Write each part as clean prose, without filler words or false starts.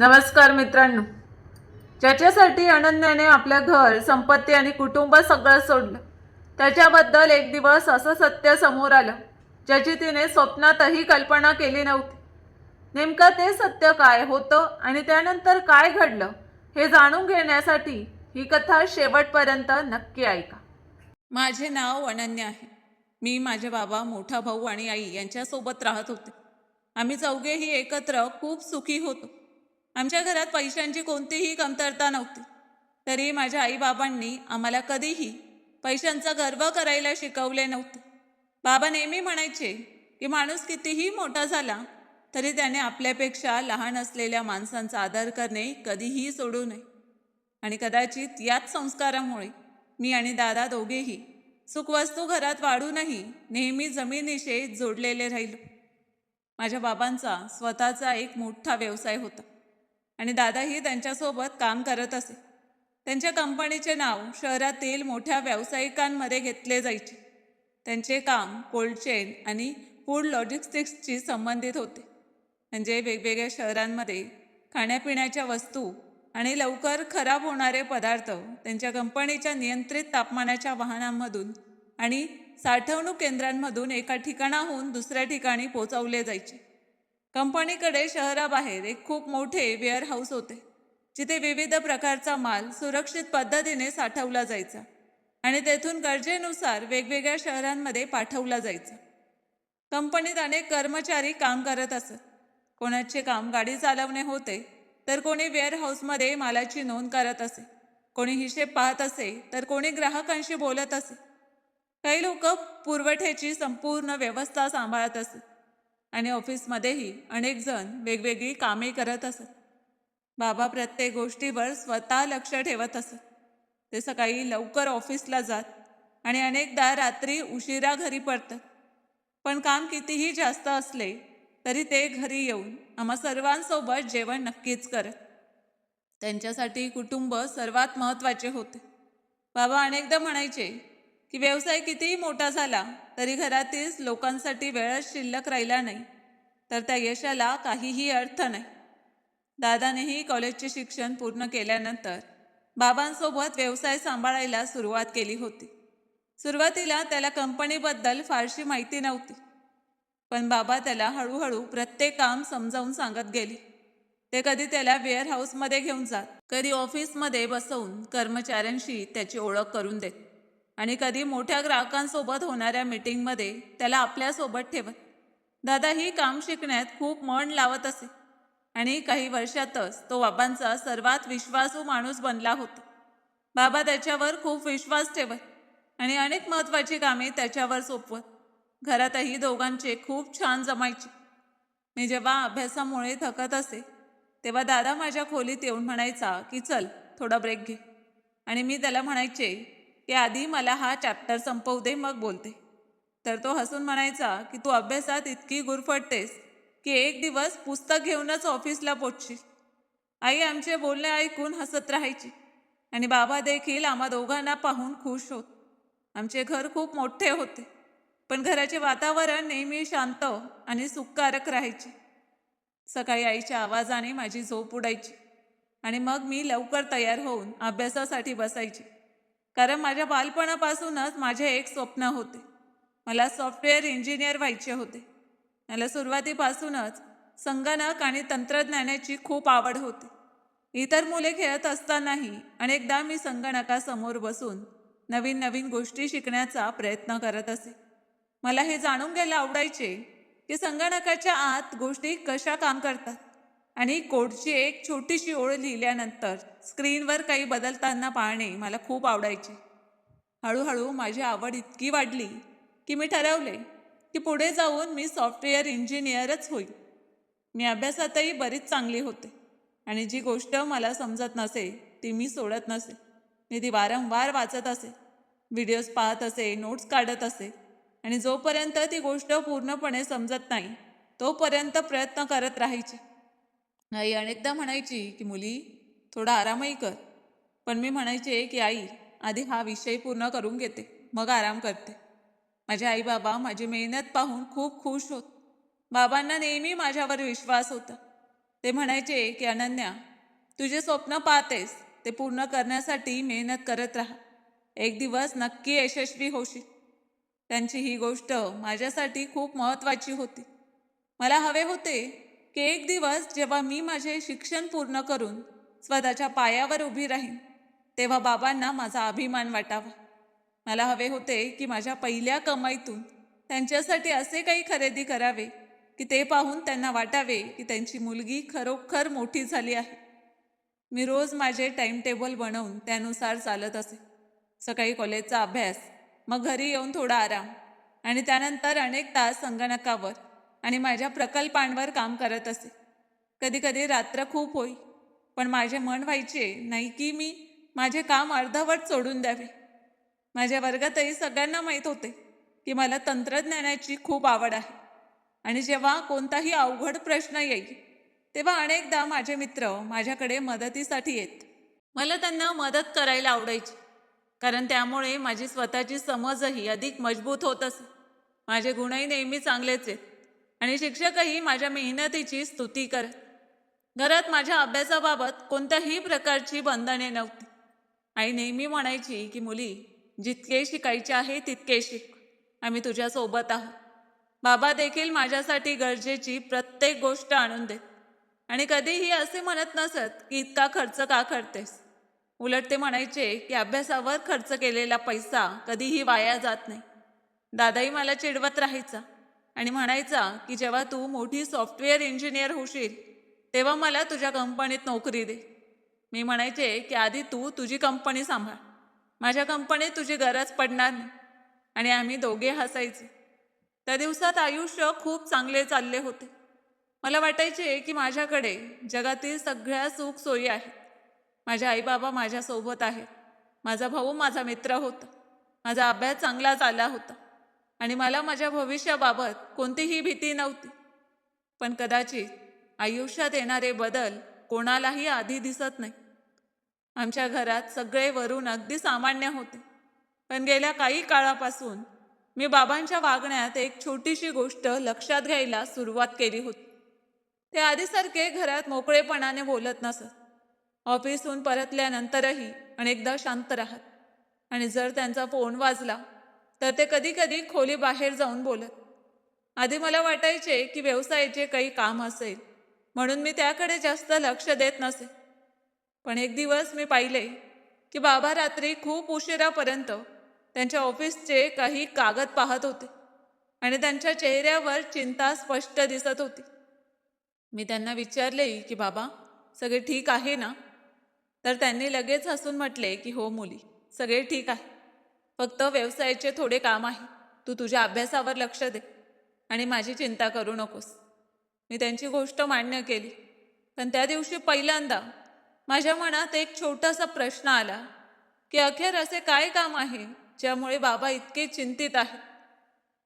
नमस्कार मित्रांनो. ज्याच्यासाठी अनन्याने आपल्या घर, संपत्ती आणि कुटुंब सगळं सोडलं, त्याच्याबद्दल एक दिवस असं सत्य समोर आलं, ज्याची तिने स्वप्नातही कल्पना केली नव्हती. नेमकं ते सत्य काय होतं आणि त्यानंतर काय घडलं हे जाणून घेण्यासाठी ही कथा शेवटपर्यंत नक्की ऐका. माझे नाव अनन्या आहे. मी, माझे बाबा, मोठा भाऊ आणि आई यांच्यासोबत राहत होते. आम्ही चौघेही एकत्र खूप सुखी होतो. आमच्या घरात पैशांची कोणतीही कमतरता नव्हती. तरी माझ्या आईबाबांनी आम्हाला कधीही पैशांचा गर्व करायला शिकवले नव्हते. बाबा नेहमी म्हणायचे की माणूस कितीही मोठा झाला तरी त्याने आपल्यापेक्षा लहान असलेल्या माणसांचा आदर करणे कधीही सोडू नये. आणि कदाचित याच संस्कारामुळे मी आणि दादा दोघेही सुखवस्तू घरात वाढूनही नेहमी जमिनीशी जोडलेले राहिलो. माझ्या बाबांचा स्वतःचा एक मोठा व्यवसाय होता आणि दादाही त्यांच्यासोबत काम करत असे. त्यांच्या कंपनीचे नाव शहरातील मोठ्या व्यावसायिकांमध्ये घेतले जायचे. त्यांचे काम कोल्ड चेन आणि फूड लॉजिस्टिक्सशी संबंधित होते. म्हणजे वेगवेगळ्या शहरांमध्ये खाण्यापिण्याच्या वस्तू आणि लवकर खराब होणारे पदार्थ त्यांच्या कंपनीच्या नियंत्रित तापमानाच्या वाहनांमधून आणि साठवणूक केंद्रांमधून एका ठिकाणाहून दुसऱ्या ठिकाणी पोहोचवले जायचे. कंपनीकडे शहराबाहेर एक खूप मोठे वेअरहाऊस होते, जिथे विविध प्रकारचा माल सुरक्षित पद्धतीने साठवला जायचा आणि तेथून गरजेनुसार वेगवेगळ्या शहरांमध्ये पाठवला जायचा. कंपनीत अनेक कर्मचारी काम करत असत. कोणाचे काम गाडी चालवणे होते, तर कोणी वेअरहाऊसमध्ये मालाची नोंद करत असे, कोणी हिशेब पाहत असे, तर कोणी ग्राहकांशी बोलत असे. काही लोक पुरवठ्याची संपूर्ण व्यवस्था सांभाळत असत आणि ऑफिसमध्येही अनेक जण वेगवेगळी कामे करत असत. बाबा प्रत्येक गोष्टीवर स्वतः लक्ष ठेवत असत. ते सकाळी लवकर ऑफिसला जात आणि अनेकदा रात्री उशिरा घरी परतत. पण काम कितीही जास्त असले तरी ते घरी येऊन आम्हा सर्वांसोबत जेवण नक्कीच करत. त्यांच्यासाठी कुटुंब सर्वात महत्त्वाचे होते. बाबा अनेकदा म्हणायचे की व्यवसाय कितीही मोठा झाला तरी घरातील लोकांसाठी वेळच शिल्लक राहिला नाही तर त्या यशाला काहीही अर्थ नाही. दादानेही कॉलेजचे शिक्षण पूर्ण केल्यानंतर बाबांसोबत व्यवसाय सांभाळायला सुरुवात केली होती. सुरुवातीला त्याला कंपनीबद्दल फारशी माहिती नव्हती, पण बाबा त्याला हळूहळू प्रत्येक काम समजावून सांगत गेले. ते कधी त्याला वेअरहाऊसमध्ये घेऊन जात, कधी ऑफिसमध्ये बसवून कर्मचाऱ्यांशी त्याची ओळख करून देत आणि कधी मोठ्या ग्राहकांसोबत होणाऱ्या मीटिंगमध्ये त्याला आपल्यासोबत ठेवत. दादा ही काम शिकण्यात खूप मन लावत असे आणि काही वर्षातच तो बाबांचा सर्वात विश्वासू माणूस बनला होता. बाबा त्याच्यावर खूप विश्वास ठेवत आणि अनेक महत्त्वाची कामे त्याच्यावर सोपवत. घरातही दोघांचे खूप छान जमायचे. मी जेव्हा अभ्यासामुळे थकत असे तेव्हा दादा माझ्या खोलीत येऊन म्हणायचा की चल थोडा ब्रेक घे, आणि मी त्याला म्हणायचे की आधी मला हा चॅप्टर संपवू दे मग बोलते. तर तो हसून म्हणायचा की तू अभ्यासात इतकी गुरफटतेस की एक दिवस पुस्तक घेऊनच ऑफिसला पोचशील. आई आमचे बोलणे ऐकून हसत राहायची आणि बाबा देखील आम्हा दोघांना पाहून खुश होत. आमचे घर खूप मोठे होते, पण घराचे वातावरण नेहमी शांत आणि सुखकारक राहायचे. सकाळी आईच्या आवाजाने माझी झोप उडायची आणि मग मी लवकर तयार होऊन अभ्यासासाठी बसायचे. कारण माझ्या बालपणापासूनच माझे एक स्वप्न होते. मला सॉफ्टवेअर इंजिनियर व्हायचे होते. मला सुरुवातीपासूनच संगणक आणि तंत्रज्ञानाची खूप आवड होती. इतर मुले खेळत असतानाही अनेकदा मी संगणकासमोर बसून नवीन नवीन गोष्टी शिकण्याचा प्रयत्न करत असे. मला हे जाणून घ्यायला आवडायचे की संगणकाच्या आत गोष्टी कशा काम करतात आणि कोडची एक छोटीशी ओळ लिहिल्यानंतर स्क्रीनवर काही बदलताना पाहणे मला खूप आवडायचे. हळूहळू माझी आवड इतकी वाढली की मी ठरवले की पुढे जाऊन मी सॉफ्टवेअर इंजिनियरच होईल. मी अभ्यासातही बरीच चांगली होते आणि जी गोष्ट मला समजत नसे ती मी सोडत नसे. मी ती वारंवार वाचत असे, व्हिडिओज पाहत असे, नोट्स काढत असे आणि जोपर्यंत ती गोष्ट पूर्णपणे समजत नाही तोपर्यंत प्रयत्न करत राहायचे. आई अनेकदा म्हणायची की मुली थोडा आरामही कर, पण मी म्हणायचे की आई आधी हा विषय पूर्ण करून घेते मग आराम करते. माझे आई बाबा माझी मेहनत पाहून खूप खुश होत. बाबांना नेहमी माझ्यावर विश्वास होता. ते म्हणायचे की अनन्या, तुझे स्वप्न पाहतेस ते पूर्ण करण्यासाठी मेहनत करत राहा. एक दिवस नक्की यशस्वी होशील. त्यांची ही गोष्ट माझ्यासाठी खूप महत्त्वाची होती. मला हवे होते की एक दिवस जेव्हा मी माझे शिक्षण पूर्ण करून स्वतःच्या पायावर उभी राहीन, तेव्हा बाबांना माझा अभिमान वाटावा. मला हवे होते की माझ्या पहिल्या कमाईतून त्यांच्यासाठी असे काही खरेदी करावे की ते पाहून त्यांना वाटावे की त्यांची मुलगी खरोखर मोठी झाली आहे. मी रोज माझे टाइम टेबल बनवून त्यानुसार चालत असे. सकाळी कॉलेजचा अभ्यास, मग घरी येऊन थोडा आराम आणि त्यानंतर अनेक तास संगणकावर आणि माझ्या प्रकल्पांवर काम करत असे. कधी कधी रात्र खूप होई, पण माझे मन व्हायचे नाही की मी माझे काम अर्धवट सोडून द्यावे. माझ्या वर्गातही सगळ्यांना माहीत होते की मला तंत्रज्ञानाची खूप आवड आहे आणि जेव्हा कोणताही अवघड प्रश्न येईल तेव्हा अनेकदा माझे मित्र माझ्याकडे मदतीसाठी येत. मला त्यांना मदत करायला आवडायची, कारण त्यामुळे माझी स्वतःची समजही अधिक मजबूत होत असे. माझे गुणही नेहमी चांगलेच आहेत आणि शिक्षकही माझ्या मेहनतीची स्तुती करत. घरात माझ्या अभ्यासाबाबत कोणत्याही प्रकारची बंधने नव्हती. आई नेहमी म्हणायची की मुली, जितके शिकायचे आहे तितके शिक, आम्ही तुझ्यासोबत आहोत. बाबा देखील माझ्यासाठी गरजेची प्रत्येक गोष्ट आणून देत आणि कधीही असे म्हणत नसत की इतका खर्च का करतेस. उलट ते म्हणायचे की अभ्यासावर खर्च केलेला पैसा कधीही वाया जात नाही. दादाही मला चिडवत राहायचा आणि म्हणायचा की जेव्हा तू मोठी सॉफ्टवेअर इंजिनियर होशील तेव्हा मला तुझ्या कंपनीत नोकरी दे. मी म्हणायचे की आधी तू तुझी कंपनी सांभाळ, माझ्या कंपनीत तुझी गरज पडणार नाही. आणि आम्ही दोघे हसायचो. त्या दिवसात आयुष्य खूप चांगले चालले होते. मला वाटायचे की माझ्याकडे जगातील सगळ्या सुख सोयी आहेत. माझे आईबाबा माझ्यासोबत आहेत, माझा भाऊ माझा मित्र होता, माझा अभ्यास चांगला चालला होता आणि मला माझ्या भविष्याबाबत कोणतीही भीती नव्हती. पण कदाचित आयुष्यात येणारे बदल कोणालाही आधी दिसत नाही. आमच्या घरात सगळे वरून अगदी सामान्य होते, पण गेल्या काही काळापासून मी बाबांच्या वागण्यात एक छोटीशी गोष्ट लक्षात घ्यायला सुरुवात केली होती. ते आधीसारखे घरात मोकळेपणाने बोलत नसत. ऑफिसहून परतल्यानंतरही अनेकदा शांत राहत आणि जर त्यांचा फोन वाजला तर ते कधी कधी खोली बाहेर जाऊन बोलत. आधी मला वाटायचे की व्यवसायाचे काही काम असेल म्हणून मी त्याकडे जास्त लक्ष देत नसे. पण एक दिवस मी पाहिले की बाबा रात्री खूप उशिरापर्यंत त्यांच्या ऑफिसचे काही कागद पाहत होते आणि त्यांच्या चेहऱ्यावर चिंता स्पष्ट दिसत होती. मी त्यांना विचारले की बाबा, सगळे ठीक आहे ना? तर त्यांनी लगेच हसून म्हटले की हो मुली, सगळे ठीक आहे. फक्त व्यवसायाचे थोडे काम आहे. तू तुझ्या अभ्यासावर लक्ष दे आणि माझी चिंता करू नकोस. मी त्यांची गोष्ट मान्य केली. पण त्या दिवशी पहिल्यांदा माझ्या मनात एक छोटासा प्रश्न आला की अखेर असे काय काम आहे ज्यामुळे बाबा इतके चिंतित आहेत.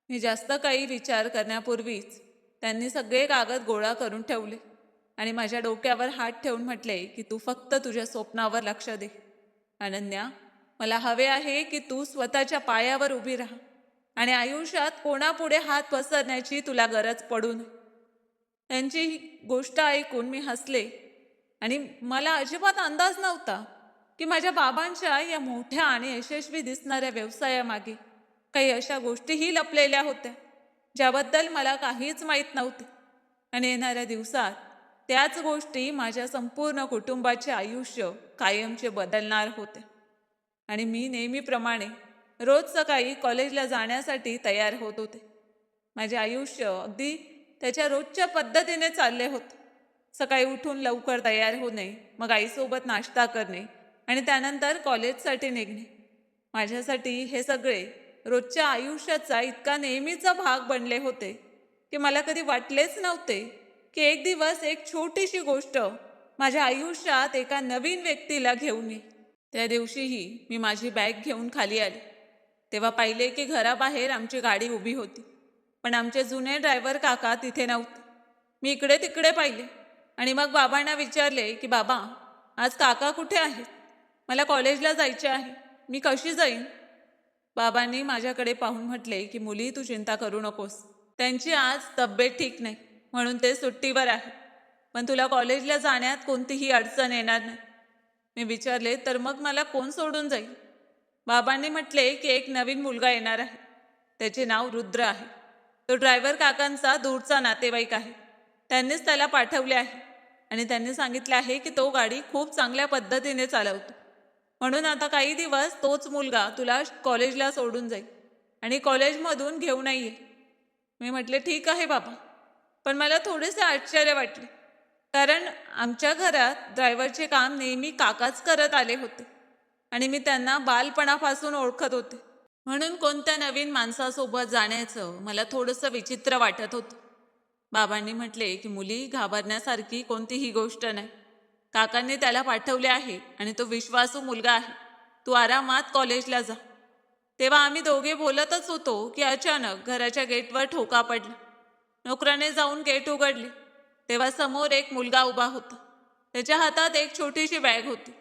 मी जास्त काही विचार करण्यापूर्वीच त्यांनी सगळे कागद गोळा करून ठेवले आणि माझ्या डोक्यावर हात ठेवून म्हटले की तू फक्त तुझ्या स्वप्नावर लक्ष दे. अनन्या, मला हवे आहे की तू स्वतःच्या पायावर उभी राहा आणि आयुष्यात कोणापुढे हात पसरण्याची तुला गरज पडू नये. त्यांची ही गोष्ट ऐकून मी हसले आणि मला अजिबात अंदाज नव्हता की माझ्या बाबांच्या या मोठ्या आणि यशस्वी दिसणाऱ्या व्यवसायामागे काही अशा गोष्टीही लपलेल्या होत्या ज्याबद्दल मला काहीच माहीत नव्हते. आणि येणाऱ्या दिवसात त्याच गोष्टी माझ्या संपूर्ण कुटुंबाचे आयुष्य कायमचे बदलणार होते. आणि मी नेहमीप्रमाणे रोज सकाळी कॉलेजला जाण्यासाठी तयार होत होते. माझे आयुष्य अगदी त्याच्या रोजच्या पद्धतीने चालले होते. सकाळी उठून लवकर तयार होणे, मग आईसोबत नाश्ता करणे आणि त्यानंतर कॉलेजसाठी निघणे. माझ्यासाठी हे सगळे रोजच्या आयुष्याचा इतका नेहमीचा भाग बनले होते की मला कधी वाटलेच नव्हते की एक दिवस एक छोटीशी गोष्ट माझ्या आयुष्यात एका नवीन व्यक्तीला घेऊन येईल. त्या दिवशीही मी माझी बॅग घेऊन खाली आले तेव्हा पाहिले की घराबाहेर आमची गाडी उभी होती, पण आमचे जुने ड्रायव्हर काका तिथे नव्हते. मी इकडे तिकडे पाहिले आणि मग बाबांना विचारले की बाबा, आज काका कुठे आहेत? मला कॉलेजला जायचे आहे, मी कशी जाईन? बाबांनी माझ्याकडे पाहून म्हटले की मुली, तू चिंता करू नकोस. त्यांची आज तब्येत ठीक नाही म्हणून ते सुट्टीवर आहे. पण तुला कॉलेजला जाण्यात कोणतीही अडचण येणार नाही. मी विचारले, तर मग मला कोण सोडून जाईल? बाबांनी म्हटले की एक नवीन मुलगा येणार आहे. त्याचे नाव रुद्र आहे. तो ड्रायव्हर काकांचा दूरचा नातेवाईक आहे. त्यांनीच त्याला पाठवले आहे आणि त्यांनी सांगितले आहे की तो गाडी खूप चांगल्या पद्धतीने चालवतो. म्हणून आता काही दिवस तोच मुलगा तुला कॉलेजला सोडून जाईल आणि कॉलेजमधून घेऊनही येईल. मी म्हटले, ठीक आहे बाबा. पण मला थोडेसे आश्चर्य वाटले, कारण आमच्या घरात ड्रायव्हरचे काम नेहमी काकाच करत आले होते आणि मी त्यांना बालपणापासून ओळखत होते. म्हणून कोणत्या नवीन माणसासोबत जाण्याचं मला थोडंसं विचित्र वाटत होतं. बाबांनी म्हटले की मुली, घाबरण्यासारखी कोणतीही गोष्ट नाही. काकांनी त्याला पाठवले आहे आणि तो विश्वासू मुलगा आहे. तू आरामात कॉलेजला जा. तेव्हा आम्ही दोघे बोलतच होतो की अचानक घराच्या गेटवर ठोका पडला. नोकराने जाऊन गेट उघडले तेव्हा समोर एक मुलगा उभा होता. त्याच्या हातात एक छोटीशी बॅग होती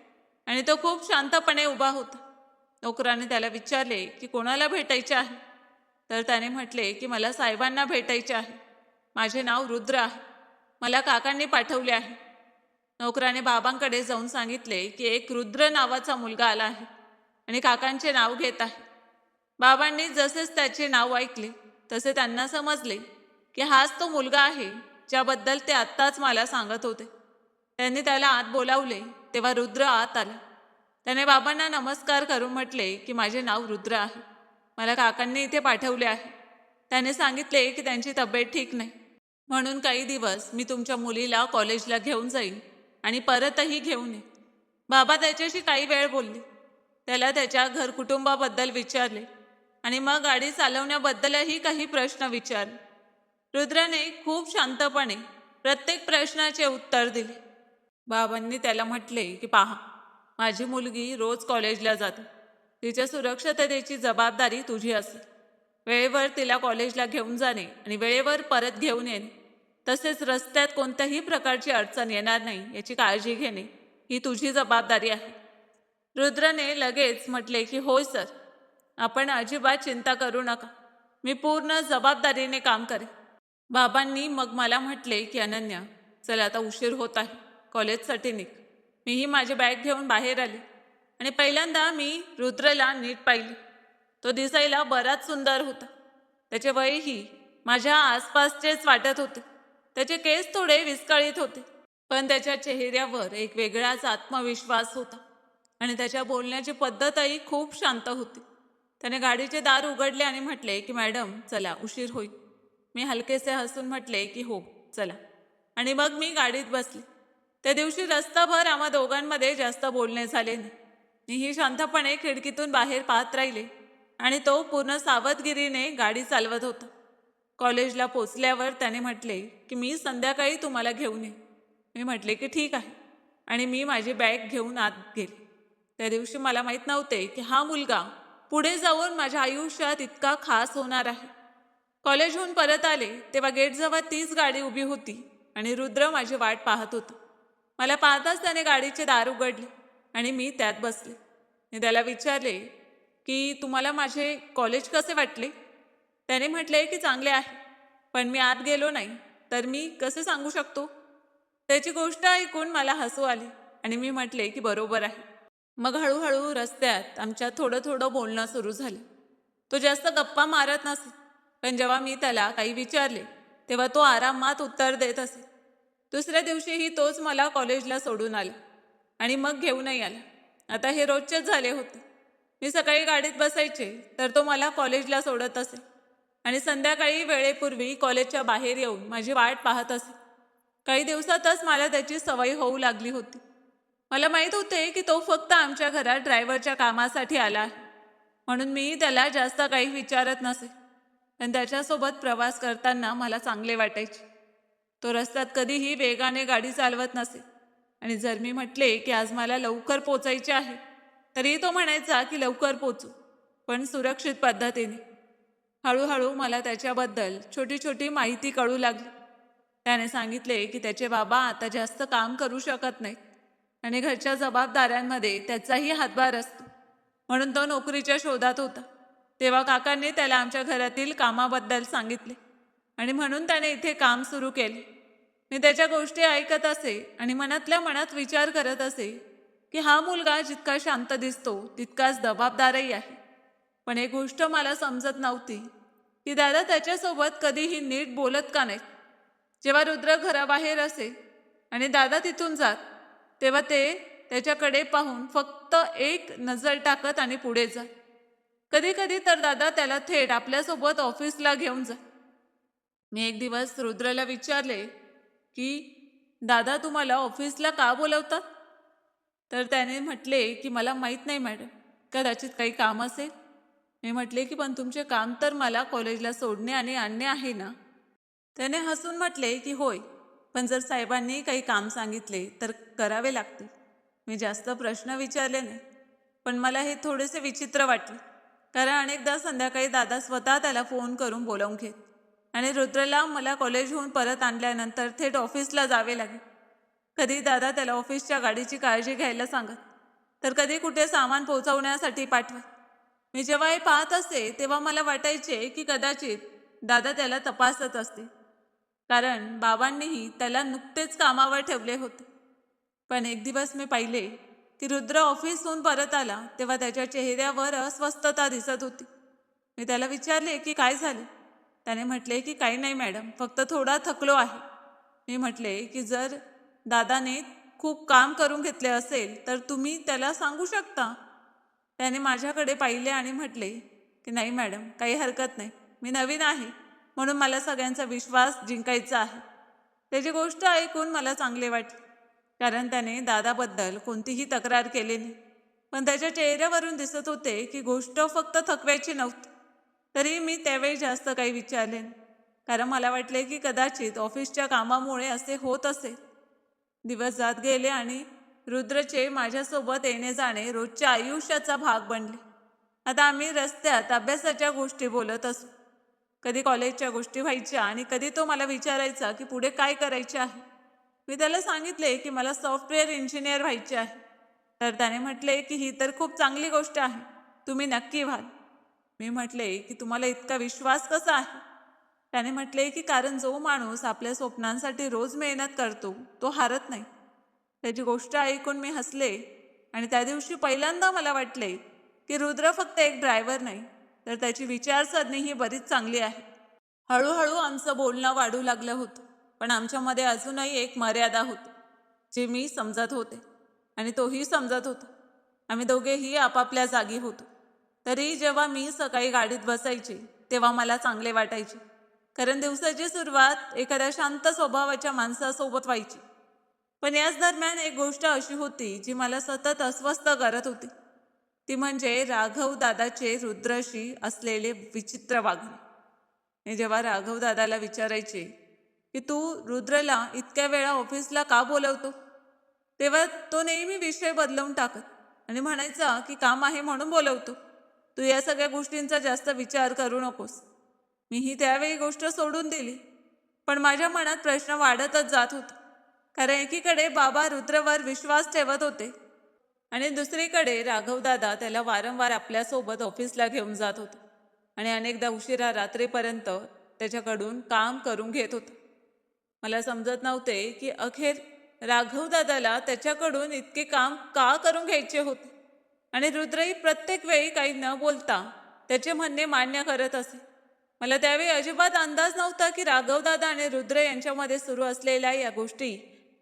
आणि तो खूप शांतपणे उभा होता. नोकराने त्याला विचारले की कोणाला भेटायचे आहे? तर त्याने म्हटले की मला साहेबांना भेटायचे आहे. माझे नाव रुद्र आहे. मला काकांनी पाठवले आहे. नोकराने बाबांकडे जाऊन सांगितले की एक रुद्र नावाचा मुलगा आला आहे आणि काकांचे नाव घेत आहे. बाबांनी जसेच त्याचे नाव ऐकले तसे त्यांना समजले की हाच तो मुलगा आहे ज्याबद्दल ते आत्ताच मला सांगत होते. त्यांनी त्याला आत बोलावले तेव्हा रुद्र आत आला. त्याने बाबांना नमस्कार करून म्हटले की माझे नाव रुद्र आहे. मला काकांनी इथे पाठवले आहे. त्याने सांगितले की त्यांची तब्येत ठीक नाही, म्हणून काही दिवस मी तुमच्या मुलीला कॉलेजला घेऊन जाईन आणि परतही घेऊन येईन. बाबा त्याच्याशी काही वेळ बोलले. त्याला त्याच्या घरकुटुंबाबद्दल विचारले आणि मग गाडी चालवण्याबद्दलही काही प्रश्न विचारले. रुद्रने खूप शांतपणे प्रत्येक प्रश्नाचे उत्तर दिले. बाबांनी त्याला म्हटले की पहा, माझी मुलगी रोज कॉलेजला जाते. तिच्या सुरक्षिततेची जबाबदारी तुझी असेल. वेळेवर तिला कॉलेजला घेऊन जाणे आणि वेळेवर परत घेऊन येणे, तसेच रस्त्यात कोणत्याही प्रकारची अडचण येणार नाही याची काळजी घेणे ही तुझी जबाबदारी आहे. रुद्रने लगेच म्हटले की होय सर, आपण अजिबात चिंता करू नका. मी पूर्ण जबाबदारीने काम करेन. बाबांनी मग मला म्हटले की अनन्या, चल आता उशीर होत आहे, कॉलेजसाठी निघ. मीही माझी बॅग घेऊन बाहेर आले आणि पहिल्यांदा मी रुद्रला नीट पाहिले. तो दिसायला बराच सुंदर होता. त्याचे वयही माझ्या आसपासचेच वाटत होते. त्याचे केस थोडे विस्कळीत होते, पण त्याच्या चेहऱ्यावर एक वेगळाच आत्मविश्वास होता आणि त्याच्या बोलण्याची पद्धतही खूप शांत होती. त्याने गाडीचे दार उघडले आणि म्हटले की मॅडम चला, उशीर होईल. मी हलकेसे हसून म्हटले की हो चला, आणि मग मी गाडीत बसले. त्या दिवशी रस्ताभर आम्हा दोघांमध्ये जास्त बोलणे झाले नाही. मीही शांतपणे खिडकीतून बाहेर पाहत राहिले आणि तो पूर्ण सावधगिरीने गाडी चालवत होता. कॉलेजला पोचल्यावर त्याने म्हटले की मी संध्याकाळी तुम्हाला घेऊन येईन. मी म्हटले की ठीक आहे आणि मी माझी बॅग घेऊन आत गेले. त्या दिवशी मला माहीत नव्हते की हा मुलगा पुढे जाऊन माझ्या आयुष्यात इतका खास होणार आहे. कॉलेजहून परत आले तेव्हा गेटजवळ तीच गाडी उभी होती आणि रुद्र माझी वाट पाहत होता. मला पाहताच त्याने गाडीचे दार उघडले आणि मी त्यात बसले. मी त्याला विचारले की तुम्हाला माझे कॉलेज कसे वाटले? त्याने म्हटले की चांगले आहे, पण मी आत गेलो नाही तर मी कसे सांगू शकतो? त्याची गोष्ट ऐकून मला हसू आले आणि मी म्हटले की बरोबर आहे. मग हळूहळू रस्त्यात आमच्यात थोडं थोडं बोलणं सुरू झालं. तो जास्त गप्पा मारत नसे, पण जेव्हा मी त्याला काही विचारले तेव्हा तो आरामात उत्तर देत असे. दुसऱ्या दिवशीही तोच मला कॉलेजला सोडून आला आणि मग घेऊनही आला. आता हे रोजचेच झाले होते. मी सकाळी गाडीत बसायचे तर तो मला कॉलेजला सोडत असे आणि संध्याकाळी वेळेपूर्वी कॉलेजच्या बाहेर येऊन माझी वाट पाहत असे. काही दिवसातच मला त्याची सवय होऊ लागली होती. मला माहीत होते की तो फक्त आमच्या घरात ड्रायव्हरच्या कामासाठी आला आहे, म्हणून मी त्याला जास्त काही विचारत नसे. पण त्याच्यासोबत प्रवास करताना मला चांगले वाटायचे. तो रस्त्यात कधीही वेगाने गाडी चालवत नसे आणि जर मी म्हटले की आज मला लवकर पोचायचे आहे तरी तो म्हणायचा की लवकर पोचू, पण सुरक्षित पद्धतीने. हळूहळू मला त्याच्याबद्दल छोटी छोटी माहिती कळू लागली. त्याने सांगितले की त्याचे बाबा आता जास्त काम करू शकत नाहीत आणि घरच्या जबाबदाऱ्यांमध्ये त्याचाही हातभार असतो, म्हणून तो नोकरीच्या शोधात होता. तेव्हा काकांनी त्याला आमच्या घरातील कामाबद्दल सांगितले आणि म्हणून त्याने इथे काम सुरू केले. मी त्याच्या गोष्टी ऐकत असे आणि मनातल्या मनात विचार करत असे की हा मुलगा जितका शांत दिसतो तितकाच जबाबदारही आहे. पण एक गोष्ट मला समजत नव्हती की दादा त्याच्यासोबत कधीही नीट बोलत का नाही. जेव्हा रुद्र घराबाहेर असे आणि दादा तिथून जात तेव्हा ते त्याच्याकडे पाहून फक्त एक नजर टाकत आणि पुढे जात. कधी कधी तर दादा त्याला थेट आपल्यासोबत ऑफिसला घेऊन जा. मी एक दिवस रुद्रला विचारले की दादा तुम्हाला ऑफिसला का बोलवतात. तर त्याने म्हटले की मला माहीत नाही मॅडम, कदाचित काही काम असेल. मी म्हटले की पण तुमचे काम तर मला कॉलेजला सोडणे आणि आणणे आहे ना. त्याने हसून म्हटले की होय, पण जर साहेबांनी काही काम सांगितले तर करावे लागते. मी जास्त प्रश्न विचारले नाही, पण मला हे थोडेसे विचित्र वाटले. कारण अनेकदा संध्याकाळी दादा स्वतः त्याला फोन करून बोलावून घेत आणि रुद्रला मला कॉलेजहून परत आणल्यानंतर थेट ऑफिसला जावे लागेल. कधी दादा त्याला ऑफिसच्या गाडीची काळजी घ्यायला सांगत, तर कधी कुठे सामान पोहोचवण्यासाठी पाठवत. मी जेव्हा हे पाहत असे तेव्हा मला वाटायचे की कदाचित दादा त्याला तपासत असते, कारण बाबांनीही त्याला नुकतेच कामावर ठेवले होते. पण एक दिवस मी पाहिले की रुद्र ऑफिसहून परत आला तेव्हा त्याच्या चेहऱ्यावर अस्वस्थता दिसत होती. मी त्याला विचारले की काय झाले. त्याने म्हटले की काही नाही मॅडम, फक्त थोडा थकलो आहे. मी म्हटले की जर दादाने खूप काम करून घेतले असेल तर तुम्ही त्याला सांगू शकता. त्याने माझ्याकडे पाहिले आणि म्हटले की नाही मॅडम, काही हरकत नाही, मी नवीन आहे म्हणून मला सगळ्यांचा विश्वास जिंकायचा आहे. त्याची गोष्ट ऐकून मला चांगले वाटले, कारण त्याने दादाबद्दल कोणतीही तक्रार केली नाही. पण त्याच्या चेहऱ्यावरून दिसत होते की गोष्ट फक्त थकव्याची नव्हती. तरी मी त्यावेळी जास्त काही विचारले नाही, कारण मला वाटले की कदाचित ऑफिसच्या कामामुळे असे होत असेल. दिवस जात गेले आणि रुद्रचे माझ्यासोबत येणे जाणे रोजच्या आयुष्याचा भाग बनले. आता आम्ही रस्त्यात अभ्यासाच्या गोष्टी बोलत असू. कधी कॉलेजच्या गोष्टी व्हायच्या आणि कधी तो मला विचारायचा की पुढे काय करायचे आहे. मी त्याला सांगितले की मला सॉफ्टवेअर इंजिनियर व्हायचे आहे. तर त्याने म्हटले की ही तर खूप चांगली गोष्ट आहे, तुम्ही नक्की व्हाल. मी म्हटले की तुम्हाला इतका विश्वास कसा आहे. त्याने म्हटले की कारण जो माणूस आपल्या स्वप्नांसाठी रोज मेहनत करतो तो हारत नाही. त्याची गोष्ट ऐकून मी हसले आणि त्या दिवशी पहिल्यांदा मला वाटले की रुद्र फक्त एक ड्रायव्हर नाही, तर त्याची विचारसरणीही बरीच चांगली आहे. हळूहळू आमचं बोलणं वाढू लागलं होतं, पण आमच्यामध्ये अजूनही एक मर्यादा होती जी मी समजत होते आणि तोही समजत होता. आम्ही दोघेही आपापल्या जागी होतो. तरी जेव्हा मी सकाळी गाडीत बसायचे तेव्हा मला चांगले वाटायचे, कारण दिवसाची सुरुवात एखाद्या शांत स्वभावाच्या माणसासोबत व्हायची. पण याच दरम्यान एक गोष्ट अशी होती जी मला सतत अस्वस्थ करत होती. ती म्हणजे राघव दादाचे रुद्रशी असलेले विचित्र वागणे. मी जेव्हा राघव दादाला विचारायचे की तू रुद्रला इतक्या वेळा ऑफिसला का बोलवतो, तेव्हा तो नेहमी विषय बदलवून टाकत आणि म्हणायचा की काम आहे म्हणून बोलवतो, तू या सगळ्या गोष्टींचा जास्त विचार करू नकोस. मीही त्यावेळी गोष्ट सोडून दिली, पण माझ्या मनात प्रश्न वाढतच जात होता. कारण एकीकडे बाबा रुद्रवर विश्वास ठेवत होते आणि दुसरीकडे राघवदादा त्याला वारंवार आपल्यासोबत ऑफिसला घेऊन जात होते आणि अनेकदा उशिरा रात्रीपर्यंत त्याच्याकडून काम करून घेत होते. मला समजत नव्हते की अखेर राघवदादाला त्याच्याकडून इतके काम का करून घ्यायचे होते आणि रुद्रही प्रत्येक वेळी काही न बोलता त्याचे म्हणणे मान्य करत असे. मला त्यावेळी अजिबात अंदाज नव्हता की राघवदादा आणि रुद्र यांच्यामध्ये सुरू असलेल्या या गोष्टी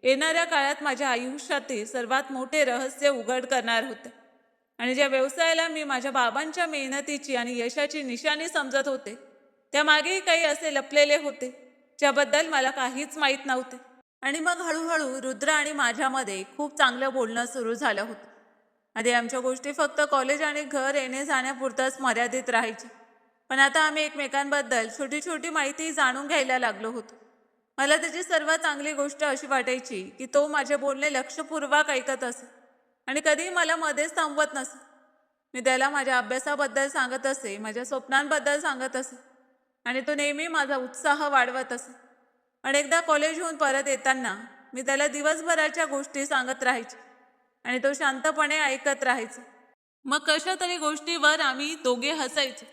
येणाऱ्या काळात माझ्या आयुष्यातील सर्वात मोठे रहस्य उघड करणार होते आणि ज्या व्यवसायाला मी माझ्या बाबांच्या मेहनतीची आणि यशाची निशाणी समजत होते त्यामागेही काही असे लपलेले होते ज्याबद्दल मला काहीच माहीत नव्हते. आणि मग हळूहळू रुद्र आणि माझ्यामध्ये खूप चांगलं बोलणं सुरू झालं होतं. आधी आमच्या गोष्टी फक्त कॉलेज आणि घर येणे जाण्यापुरताच मर्यादित राहायच्या, पण आता आम्ही एकमेकांबद्दल छोटी छोटी माहिती जाणून घ्यायला लागलो होतो. मला त्याची सर्वात चांगली गोष्ट अशी वाटायची की तो माझे बोलणे लक्षपूर्वक ऐकत असे आणि कधीही मला मध्येच थांबवत नसे. मी त्याला माझ्या अभ्यासाबद्दल सांगत असे, माझ्या स्वप्नांबद्दल सांगत असे आणि तो नेहमी माझा उत्साह वाढवत असे. अनेकदा कॉलेजहून परत येताना मी त्याला दिवसभराच्या गोष्टी सांगत राहायचे आणि तो शांतपणे ऐकत राहायचा. मग कशा तरी गोष्टीवर आम्ही दोघे हसायचो.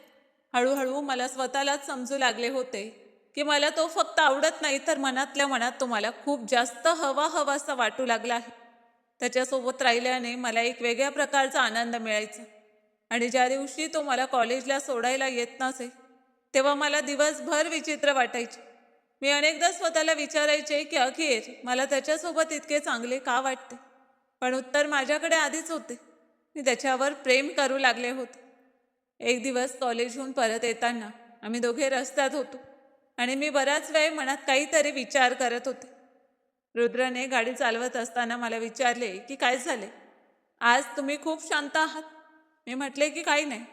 हळूहळू मला स्वतःलाच समजू लागले होते की मला तो फक्त आवडत नाही तर मनातल्या मनात तो मला खूप जास्त हवासा वाटू लागला आहे. त्याच्यासोबत राहिल्याने मला एक वेगळ्या प्रकारचा आनंद मिळायचा. आणि ज्या दिवशी तो मला कॉलेजला सोडायला येत नसे तेव्हा मला दिवसभर विचित्र वाटायचे. मी अनेकदा स्वतःला विचारायचे की अखेर मला त्याच्यासोबत इतके चांगले का वाटते. पण उत्तर माझ्याकडे आधीच होते. मी त्याच्यावर प्रेम करू लागले होते. एक दिवस कॉलेजहून परत येताना आम्ही दोघे रस्त्यात होतो आणि मी बराच वेळ मनात काहीतरी विचार करत होते. रुद्रने गाडी चालवत असताना मला विचारले की काय झाले, आज तुम्ही खूप शांत आहात. मी म्हटले की काही नाही,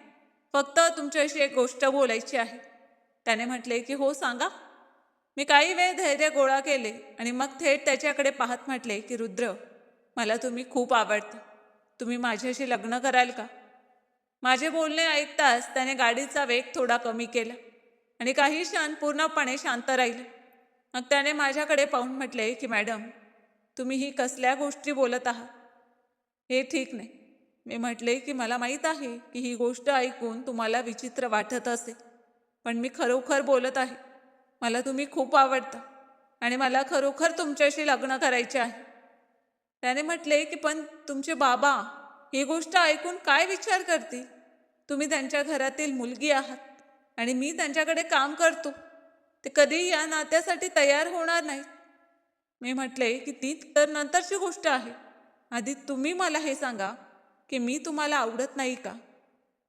फक्त तुमच्याशी एक गोष्ट बोलायची आहे. त्याने म्हटले की हो सांगा. मी काही वेळ धैर्य गोळा केले आणि मग थेट त्याच्याकडे पाहत म्हटले की रुद्र, मला तुम्ही खूप आवडता. तुम्ही माझ्याशी लग्न कराल का? माझे बोलणे ऐकताच त्याने गाडीचा वेग थोडा कमी केला आणि काही क्षण पूर्णपणे शांत राहिले. मग त्याने माझ्याकडे पाहून म्हटले की मॅडम, तुम्ही ही कसल्या गोष्टी बोलत आहात, हे ठीक नाही. मी म्हटले की मला माहीत आहे की ही गोष्ट ऐकून तुम्हाला विचित्र वाटत असेल, पण मी खरोखर बोलत आहे. मला तुम्ही खूप आवडता आणि मला खरोखर तुमच्याशी लग्न करायचे आहे. त्याने म्हटले की पण तुमचे बाबा ही गोष्ट ऐकून काय विचार करतील? तुम्ही त्यांच्या घरातील मुलगी आहात आणि मी त्यांच्याकडे काम करतो. ते कधीही या नात्यासाठी तयार होणार नाहीत. मी म्हटले की ती तर नंतरची गोष्ट आहे. आधी तुम्ही मला हे सांगा की मी तुम्हाला आवडत नाही का?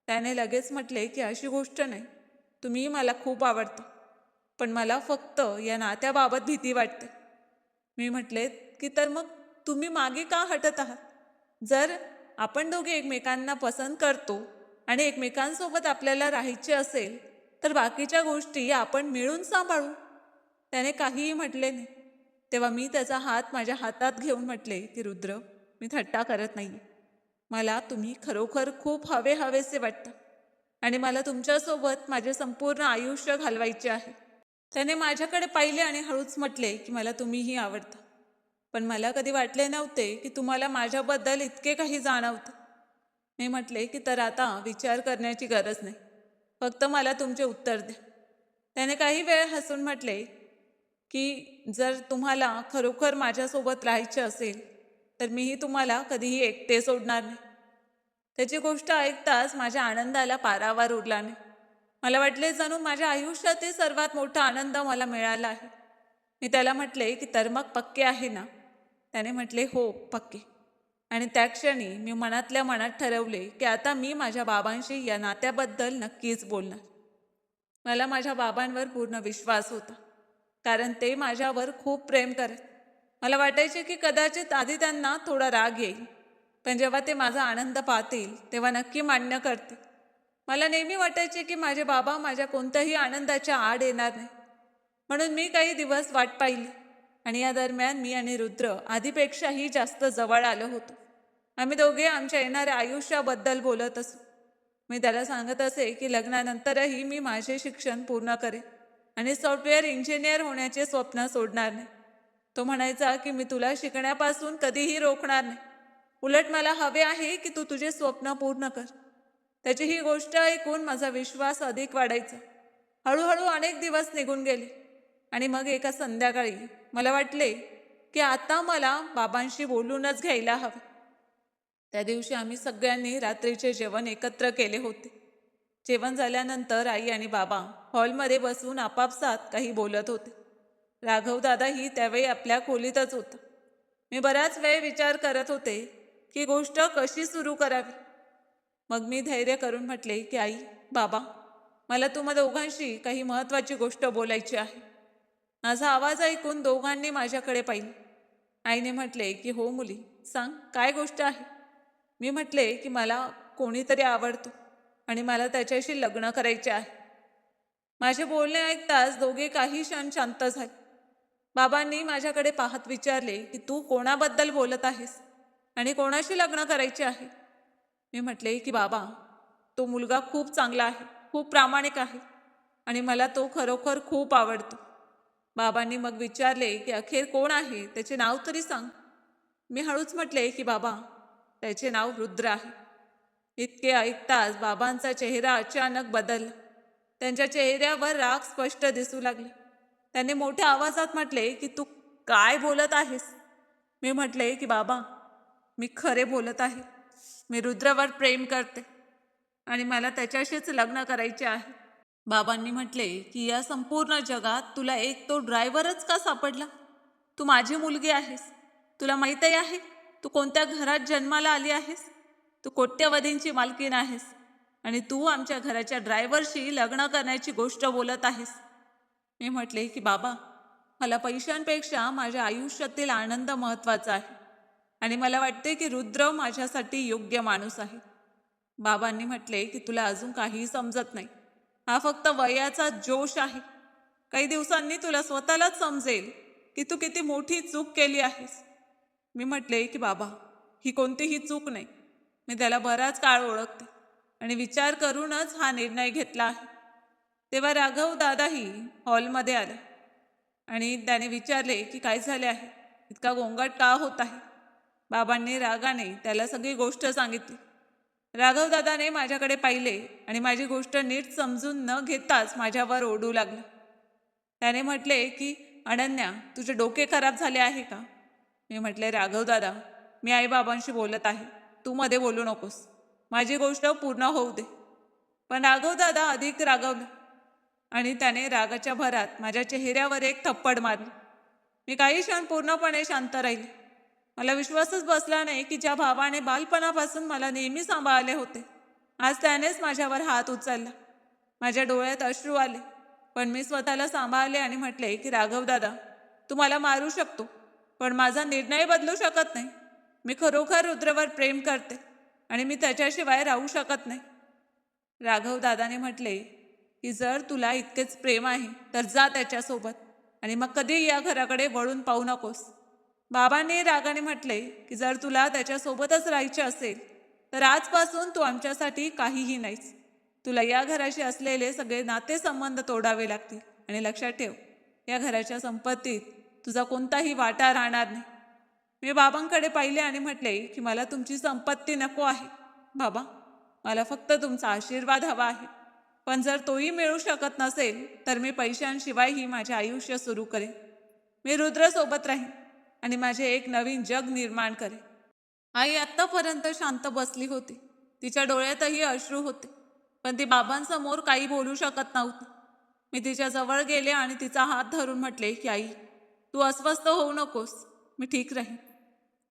त्याने लगेच म्हटले की अशी गोष्ट नाही, तुम्ही मला खूप आवडता, पण मला फक्त या नात्याबाबत भीती वाटते. मी म्हटले की तर मग तुम्ही मागे का हटत आहात? जर आपण दोघे एकमेकांना पसंत करतो आणि एकमेकांसोबत आपल्याला राहायचे असेल तर बाकीच्या गोष्टी आपण मिळून सांभाळू. त्याने काहीही म्हटले नाही. तेव्हा मी त्याचा हात माझ्या हातात घेऊन म्हटले की रुद्र, मी थट्टा करत नाही. मला तुम्ही खरोखर खूप हवेसे वाटतं आणि मला तुमच्यासोबत माझे संपूर्ण आयुष्य घालवायचे आहे. त्याने माझ्याकडे पाहिले आणि हळूच म्हटले की मला तुम्हीही आवडता, पण मला कधी वाटले नव्हते की तुम्हाला माझ्याबद्दल इतके काही जाणवतं. मी म्हटले की तर आता विचार करण्याची गरज नाही, फक्त मला तुमचे उत्तर द्या. त्याने काही वेळ हसून म्हटले की जर तुम्हाला खरोखर माझ्यासोबत राहायचे असेल तर मीही तुम्हाला कधीही एकटे सोडणार नाही. त्याची गोष्ट ऐकताच माझ्या आनंदाला पारावार उरला नाही. मला वाटले जणू माझ्या आयुष्यातील सर्वात मोठा आनंद मला मिळाला आहे. मी त्याला म्हटले की तर मग पक्के आहे ना? त्याने म्हटले हो पक्के. आणि त्या क्षणी मी मनातल्या मनात ठरवले की आता मी माझ्या बाबांशी या नात्याबद्दल नक्कीच बोलणार. मला माझ्या बाबांवर पूर्ण विश्वास होता, कारण ते माझ्यावर खूप प्रेम करत. मला वाटायचे की कदाचित आधी त्यांना थोडा राग येईल, पण जेव्हा ते माझा आनंद पाहतील तेव्हा नक्की मान्य करतील. मला नेहमी वाटायचे की माझे बाबा माझ्या कोणत्याही आनंदाच्या आड येणार नाही. म्हणून मी काही दिवस वाट पाहिली आणि या दरम्यान मी आणि रुद्र आधीपेक्षाही जास्त जवळ आलो होतो. आम्ही दोघे आमच्या येणाऱ्या आयुष्याबद्दल बोलत असू. मी त्याला सांगत असे की लग्नानंतरही मी माझे शिक्षण पूर्ण करेन आणि सॉफ्टवेअर इंजिनियर होण्याचे स्वप्न सोडणार नाही. तो म्हणायचा की मी तुला शिकण्यापासून कधीही रोखणार नाही. उलट मला हवे आहे की तू तुझे स्वप्न पूर्ण कर. त्याची ही गोष्ट ऐकून माझा विश्वास अधिक वाढायचा. हळूहळू अनेक दिवस निघून गेले आणि मग एका संध्याकाळी मला वाटले की आता मला बाबांशी बोलूनच घ्यायला हवे. त्या दिवशी आम्ही सगळ्यांनी रात्रीचे जेवण एकत्र केले होते. जेवण झाल्यानंतर आई आणि बाबा हॉलमध्ये बसून आपापसात काही बोलत होते. राघव दादाही त्यावेळी आपल्या खोलीतच होता. मी बराच वेळ विचार करत होते की गोष्ट कशी सुरू करावी. मग मी धैर्य करून म्हटले की आई, बाबा, मला तुम्हा दोघांशी काही महत्त्वाची गोष्ट बोलायची आहे. माझा आवाज ऐकून दोघांनी माझ्याकडे पाहिले. आईने म्हटले की हो मुली, सांग काय गोष्ट आहे. मी म्हटले की मला कोणीतरी आवडतो आणि मला त्याच्याशी लग्न करायचे आहे. माझे बोलणे ऐकताच दोघे काही क्षण शांत झाले. बाबांनी माझ्याकडे पाहत विचारले की तू कोणाबद्दल बोलत आहेस आणि कोणाशी लग्न करायचे आहे. मी म्हटले की बाबा, तो मुलगा खूप चांगला आहे, खूप प्रामाणिक आहे आणि मला तो खरोखर खूप आवडतो. बाबांनी मग विचारले की अखेर कोण आहे, त्याचे नाव तरी सांग. मी हळूच म्हटले की बाबा, त्याचे नाव रुद्र आहे. इतके ऐकताच बाबांचा चेहरा अचानक बदलला. त्यांच्या चेहऱ्यावर राग स्पष्ट दिसू लागले. त्याने मोठ्या आवाजात म्हटले की तू काय बोलत आहेस? मी म्हटले की बाबा, मी खरे बोलत आहे. मी रुद्रवर प्रेम करते आणि मला त्याच्याशीच लग्न करायचे आहे. बाबांनी म्हटले की या संपूर्ण जगात तुला एक तो ड्रायव्हरच का सापडला? तू माझी मुलगी आहेस. तुला माहीतही आहे तू कोणत्या घरात जन्माला आली आहेस. तू कोट्यवधींची मालकीण आहेस आणि तू आमच्या घराच्या ड्रायव्हरशी लग्न करण्याची गोष्ट बोलत आहेस. मी म्हटले की बाबा, मला पैशांपेक्षा माझ्या आयुष्यातील आनंद महत्त्वाचा आहे आणि मला वाटते की रुद्र माझ्यासाठी योग्य माणूस आहे. बाबांनी म्हटले की तुला अजून काहीही समजत नाही. हा फक्त वयाचा जोश आहे. काही दिवसांनी तुला स्वतःलाच समजेल की तू किती मोठी चूक केली आहेस. मी म्हटले की बाबा, ही कोणतीही चूक नाही. मी त्याला बराच काळ ओळखते आणि विचार करूनच हा निर्णय घेतला आहे. तेव्हा राघव दादाही हॉलमध्ये आले आणि त्याने विचारले की काय झाले आहे, इतका गोंगाट का होत आहे. बाबांनी रागाने त्याला सगळी गोष्ट सांगितली. राघव दादाने माझ्याकडे पाहिले आणि माझी गोष्ट नीट समजून न घेताच माझ्यावर ओरडू लागला. त्याने म्हटले की अनन्या, तुझे डोके खराब झाले आहे का? मी म्हटले राघव दादा, मी आईबाबांशी बोलत आहे, तू मध्ये बोलू नकोस. माझी गोष्ट पूर्ण होऊ दे. पण राघव दादा अधिक रागवला आणि त्याने रागाच्या भरात माझ्या चेहऱ्यावर एक थप्पड मारली. मी काही क्षण पूर्णपणे शांत राहिले. मला विश्वासच बसला नाही की ज्या भावाने बालपणापासून मला नेहमी सांभाळले होते, आज त्यानेच माझ्यावर हात उचलला. माझ्या डोळ्यात अश्रू आले, पण मी स्वतःला सांभाळले आणि म्हटले की राघव दादा, तू मला मारू शकतो, पण माझा निर्णय बदलू शकत नाही. मी खरोखर रुद्रवर प्रेम करते आणि मी त्याच्याशिवाय राहू शकत नाही. राघव दादाने म्हटले की जर तुला इतकेच प्रेम आहे तर जा त्याच्यासोबत आणि मग कधी या घराकडे वळून पाहू नकोस. बाबांनी रागाने म्हटले की जर तुला त्याच्यासोबतच राहायचे असेल तर आजपासून तू आमच्यासाठी काहीही नाहीस. तुला या घराशी असलेले सगळे नातेसंबंध तोडावे लागतील आणि लक्षात ठेव, या घराच्या संपत्तीत तुझा कोणताही वाटा राहणार नाही. मी बाबांकडे पाहिले आणि म्हटले की मला तुमची संपत्ती नको आहे बाबा, मला फक्त तुमचा आशीर्वाद हवा आहे. पण जर तोही मिळू शकत नसेल तर मी पैशांशिवायही माझे आयुष्य सुरू करेन. मी रुद्रसोबत राहीन आणि माझे एक नवीन जग निर्माण करेन. आई आत्तापर्यंत शांत बसली होती. तिच्या डोळ्यातही अश्रू होते, पण ती बाबांसमोर काही बोलू शकत नव्हती. मी तिच्या जवळ गेले आणि तिचा हात धरून म्हटले की आई, तू अस्वस्थ होऊ नकोस, मी ठीक राहीन.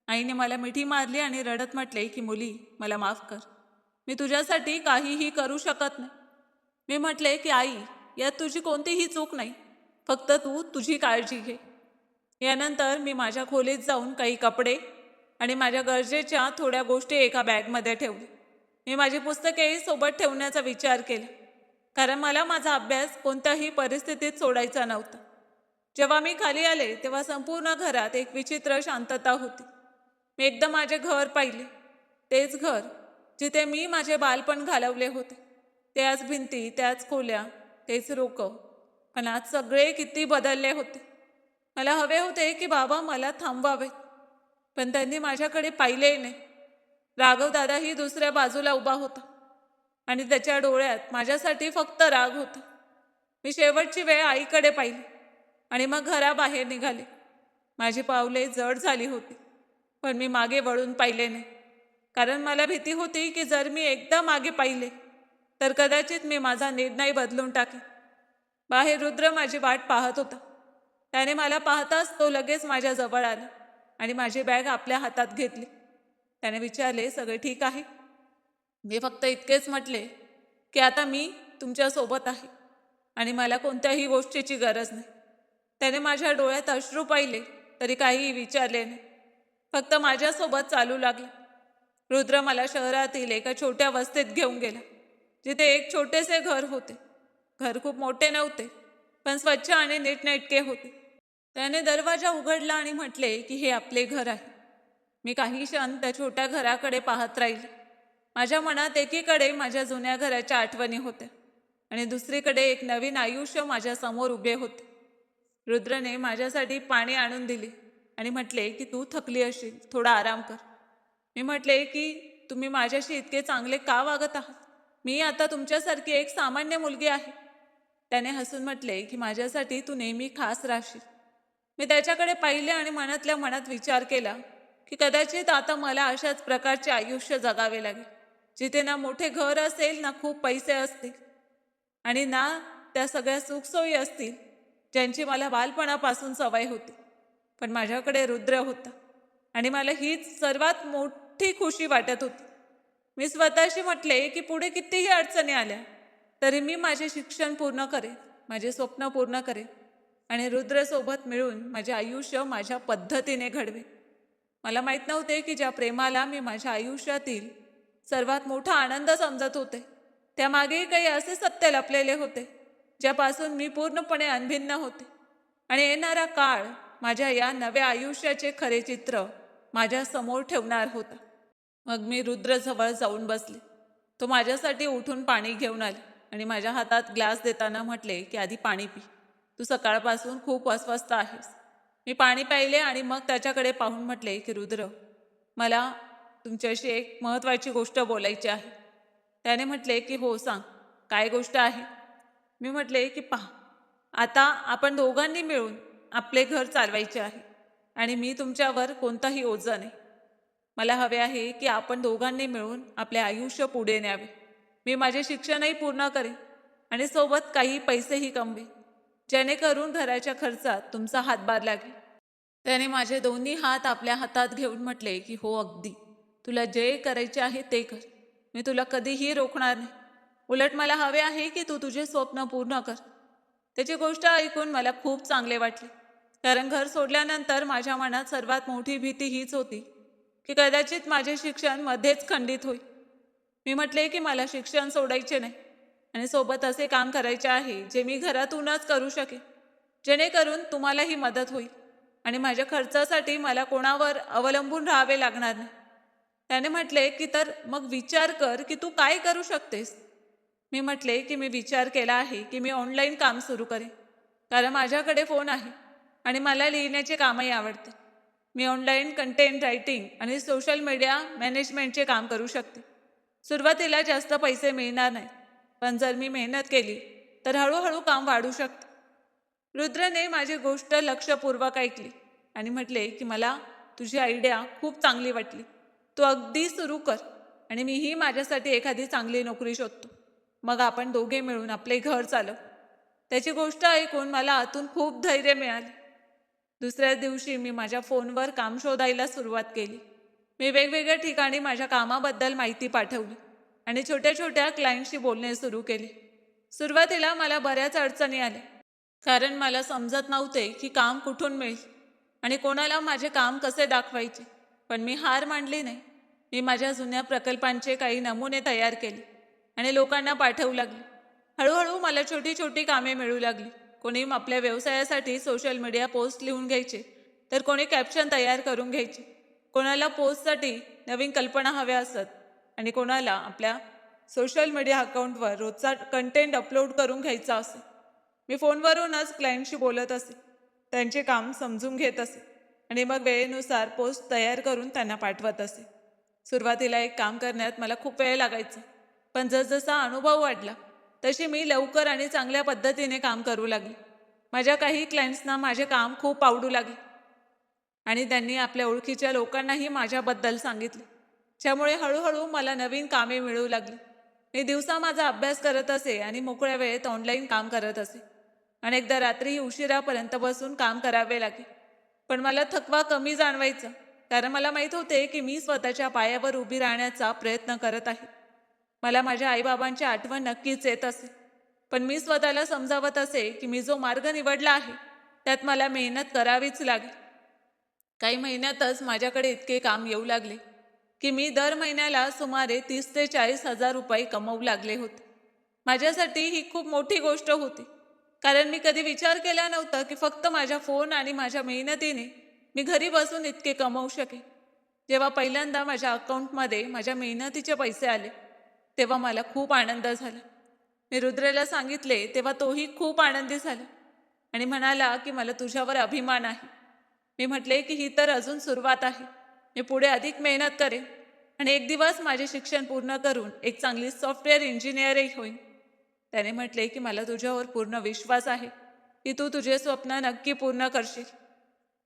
आईने मला मिठी मारली आणि रडत म्हटले की मुली, मला माफ कर, मी तुझ्यासाठी काहीही करू शकत नाही. मी म्हटले की आई, यात तुझी कोणतीही चूक नाही, फक्त तू तुझी काळजी घे. यानंतर मी माझ्या खोलीत जाऊन काही कपडे आणि माझ्या गरजेच्या थोड्या गोष्टी एका बॅगमध्ये ठेवल्या. मी माझी पुस्तकेही सोबत ठेवण्याचा विचार केला, कारण मला माझा अभ्यास कोणत्याही परिस्थितीत सोडायचा नव्हता. जेव्हा मी खाली आले तेव्हा संपूर्ण घरात एक विचित्र शांतता होती. मी एकदम माझे घर पाहिले, तेच घर जिथे मी माझे बालपण घालवले होते. त्याच भिंती, त्याच खोल्या, तेच रोकं. पण आज सगळे किती बदलले होते. मला हवे होते की बाबा मला थांबवावेत, पण त्यांनी माझ्याकडे पाहिलेही नाही. राघव दादाही दुसऱ्या बाजूला उभा होता आणि त्याच्या डोळ्यात माझ्यासाठी फक्त राग होता. मी शेवटची वेळ आईकडे पाहिली आणि मग घराबाहेर निघाले. माझी पावले जड झाली होती, पण मी मागे वळून पाहिले नाही, कारण मला भीती होती की जर मी एकदा मागे पाहिले तर कदाचित मी माझा निर्णय बदलून टाकेन. बाहेर रुद्र माझी वाट पाहत होता. त्याने मला पाहताच तो लगेच माझ्या जवळ आला आणि माझी बॅग आपल्या हातात घेतली. त्याने विचारले, सगळे ठीक आहे? मी फक्त इतकेच म्हटले की आता मी तुमच्यासोबत आहे आणि मला कोणत्याही गोष्टीची गरज नाही. त्याने माझ्या डोळ्यात अश्रू पाहिले तरी काहीही विचारले नाही, फक्त माझ्यासोबत चालू लागला. रुद्र मला शहरातील एका छोट्या वस्तीत घेऊन गेला, जिथे एक छोटेसे घर होते. घर खूप मोठे नव्हते, पण स्वच्छ आणि नीटनेटके होते. त्याने दरवाजा उघडला आणि म्हटले की हे आपले घर आहे. मी काही क्षण त्या छोट्या घराकडे पाहत राहिले. माझ्या मनात एकीकडे माझ्या जुन्या घराच्या आठवणी होत्या आणि दुसरीकडे एक नवीन आयुष्य माझ्या समोर उभे होते. रुद्रने माझ्यासाठी पाणी आणून दिले आणि म्हटले की तू थकली असशील, थोडा आराम कर. मी म्हटले की तुम्ही माझ्याशी इतके चांगले का वागत आहात? मी आता तुमच्यासारखी एक सामान्य मुलगी आहे. त्याने हसून म्हटले की माझ्यासाठी तू नेहमी खास राहशील. मी त्याच्याकडे पाहिले आणि मनातल्या मनात विचार केला की कदाचित आता मला अशाच प्रकारचे आयुष्य जगावे लागेल, जिथे ना मोठे घर असेल ना खूप पैसे असतील आणि ना त्या सगळ्या सुखसोयी असतील ज्यांची मला बालपणापासून सवय होती. पण माझ्याकडे रुद्र होता आणि मला हीच सर्वात मोठी खुशी वाटत होती. मी स्वतःशी म्हटले की पुढे कितीही अडचणी आल्या तरी मी माझे शिक्षण पूर्ण करेन, माझे स्वप्न पूर्ण करेन आणि रुद्रसोबत मिळून माझे आयुष्य माझ्या पद्धतीने घडवे. मला माहीत नव्हते की ज्या प्रेमाला मी माझ्या आयुष्यातील सर्वात मोठा आनंद समजत होते त्यामागेही काही असे सत्य लपलेले होते ज्यापासून मी पूर्णपणे अनभिन्न होते. आणि येणारा काळ माझ्या या नव्या आयुष्याचे खरे चित्र माझ्या समोर ठेवणार होता. मग मी रुद्रजवळ जाऊन बसले. तो माझ्यासाठी उठून पाणी घेऊन आले आणि माझ्या हातात ग्लास देताना म्हटले की आधी पाणी पी, तू सकाळपासून खूप अस्वस्थ आहेस. मी पाणी प्यायले आणि मग त्याच्याकडे पाहून म्हटले की रुद्र, मला तुमच्याशी एक महत्त्वाची गोष्ट बोलायची आहे. त्याने म्हटले की हो सांग, काय गोष्ट आहे. मी म्हटले की पहा, आता आपण दोघांनी मिळून आपले घर चालवायचे आहे आणि मी तुमच्यावर कोणताही ओझं नाही. मला हवे आहे की आपण दोघांनी मिळून आपले आयुष्य पुढे न्यावे. मी माझे शिक्षणही पूर्ण करेन आणि सोबत काही पैसेही कमवेन, जेणेकरून घराच्या खर्चात तुमचा हातभार लागेल. त्याने माझे दोन्ही हात आपल्या हातात घेऊन म्हटले की हो अगदी, तुला जे करायचे आहे ते कर, मी तुला कधीही रोखणार नाही. उलट मला हवे आहे की तू तुझे स्वप्न पूर्ण कर. त्याची गोष्ट ऐकून मला खूप चांगले वाटले, कारण घर सोडल्यानंतर माझ्या मनात सर्वात मोठी भीती हीच होती की कदाचित माझे शिक्षण मध्येच खंडित होईल. मी म्हटले की मला शिक्षण सोडायचे नाही आणि सोबत असे काम करायचे आहे जे मी घरातूनच करू शकेन, जेणेकरून तुम्हालाही मदत होईल आणि माझ्या खर्चासाठी मला कोणावर अवलंबून राहावे लागणार नाही. त्याने म्हटले की तर मग विचार कर की तू काय करू शकतेस. मी म्हटले की मी विचार केला आहे की मी ऑनलाईन काम सुरू करेन, कारण माझ्याकडे फोन आहे आणि मला लिहिण्याचे कामही आवडते. मी ऑनलाईन कंटेंट रायटिंग आणि सोशल मीडिया मॅनेजमेंटचे काम करू शकते. सुरुवातीला जास्त पैसे मिळणार नाहीत, पण जर मी मेहनत केली तर हळूहळू काम वाढू शकते. रुद्रने माझी गोष्ट लक्षपूर्वक ऐकली आणि म्हटले की मला तुझी आयडिया खूप चांगली वाटली. तू अगदी सुरू कर आणि मीही माझ्यासाठी एखादी चांगली नोकरी शोधतो. मग आपण दोघे मिळून आपले घर चालवू. त्याची गोष्ट ऐकून मला आतून खूप धैर्य मिळाले. दुसऱ्या दिवशी मी माझ्या फोनवर काम शोधायला सुरुवात केली. मी वेगवेगळ्या ठिकाणी माझ्या कामाबद्दल माहिती पाठवली आणि छोट्या छोट्या क्लायंटशी बोलणे सुरू केले. सुरुवातीला मला बऱ्याच अडचणी आल्या, कारण मला समजत नव्हते की काम कुठून मिळेल आणि कोणाला माझे काम कसे दाखवायचे. पण मी हार मानली नाही. मी माझ्या जुन्या प्रकल्पांचे काही नमुने तयार केले आणि लोकांना पाठवू लागले. हळूहळू मला छोटी छोटी कामे मिळू लागली. कोणी आपल्या व्यवसायासाठी सोशल मीडिया पोस्ट लिहून घ्यायचे, तर कोणी कॅप्शन तयार करून घ्यायचे. कोणाला पोस्टसाठी नवीन कल्पना हव्या असत आणि कोणाला आपल्या सोशल मीडिया अकाउंटवर रोजचा कंटेंट अपलोड करून घ्यायचा असे. मी फोनवरूनच क्लायंटशी बोलत असे, त्यांचे काम समजून घेत असे आणि मग वेळेनुसार पोस्ट तयार करून त्यांना पाठवत असे. सुरुवातीला एक काम करण्यात मला खूप वेळ लागायचा, पण जसजसा अनुभव वाढला तशी मी लवकर आणि चांगल्या पद्धतीने काम करू लागले. माझ्या काही क्लायंट्सना माझे काम खूप आवडू लागले आणि त्यांनी आपल्या ओळखीच्या लोकांनाही माझ्याबद्दल सांगितले, ज्यामुळे हळूहळू मला नवीन कामे मिळू लागली. मी दिवसा माझा अभ्यास करत असे आणि मोकळ्या वेळेत ऑनलाईन काम करत असे. अनेकदा रात्री उशिरापर्यंत बसून काम करावे लागे, पण मला थकवा कमी जाणवायचा, कारण मला माहीत होते की मी स्वतःच्या पायावर उभी राहण्याचा प्रयत्न करत आहे. मला माझ्या आईबाबांची आठवण नक्कीच येत असे, पण मी स्वतःला समजावत असे की मी जो मार्ग निवडला आहे त्यात मला मेहनत करावीच लागेल. काही महिन्यातच माझ्याकडे इतके काम येऊ लागले की मी दर महिन्याला सुमारे 30 ते 40 हजार रुपये कमवू लागले होते. माझ्यासाठी ही खूप मोठी गोष्ट होती, कारण मी कधी विचार केला नव्हता की फक्त माझ्या फोन आणि माझ्या मेहनतीने मी घरी बसून इतके कमवू शकेन. जेव्हा पहिल्यांदा माझ्या अकाउंटमध्ये माझ्या मेहनतीचे पैसे आले तेव्हा मला खूप आनंद झाला. मी रुद्रेला सांगितले तेव्हा तोही खूप आनंदी झाला आणि म्हणाला की मला तुझ्यावर अभिमान आहे. मी म्हटले की ही तर अजून सुरुवात आहे. मी पुढे अधिक मेहनत करेन आणि एक दिवस माझे शिक्षण पूर्ण करून एक चांगली सॉफ्टवेअर इंजिनियरही होईन. त्याने म्हटले की मला तुझ्यावर पूर्ण विश्वास आहे की तू तुझे स्वप्न नक्की पूर्ण करशील.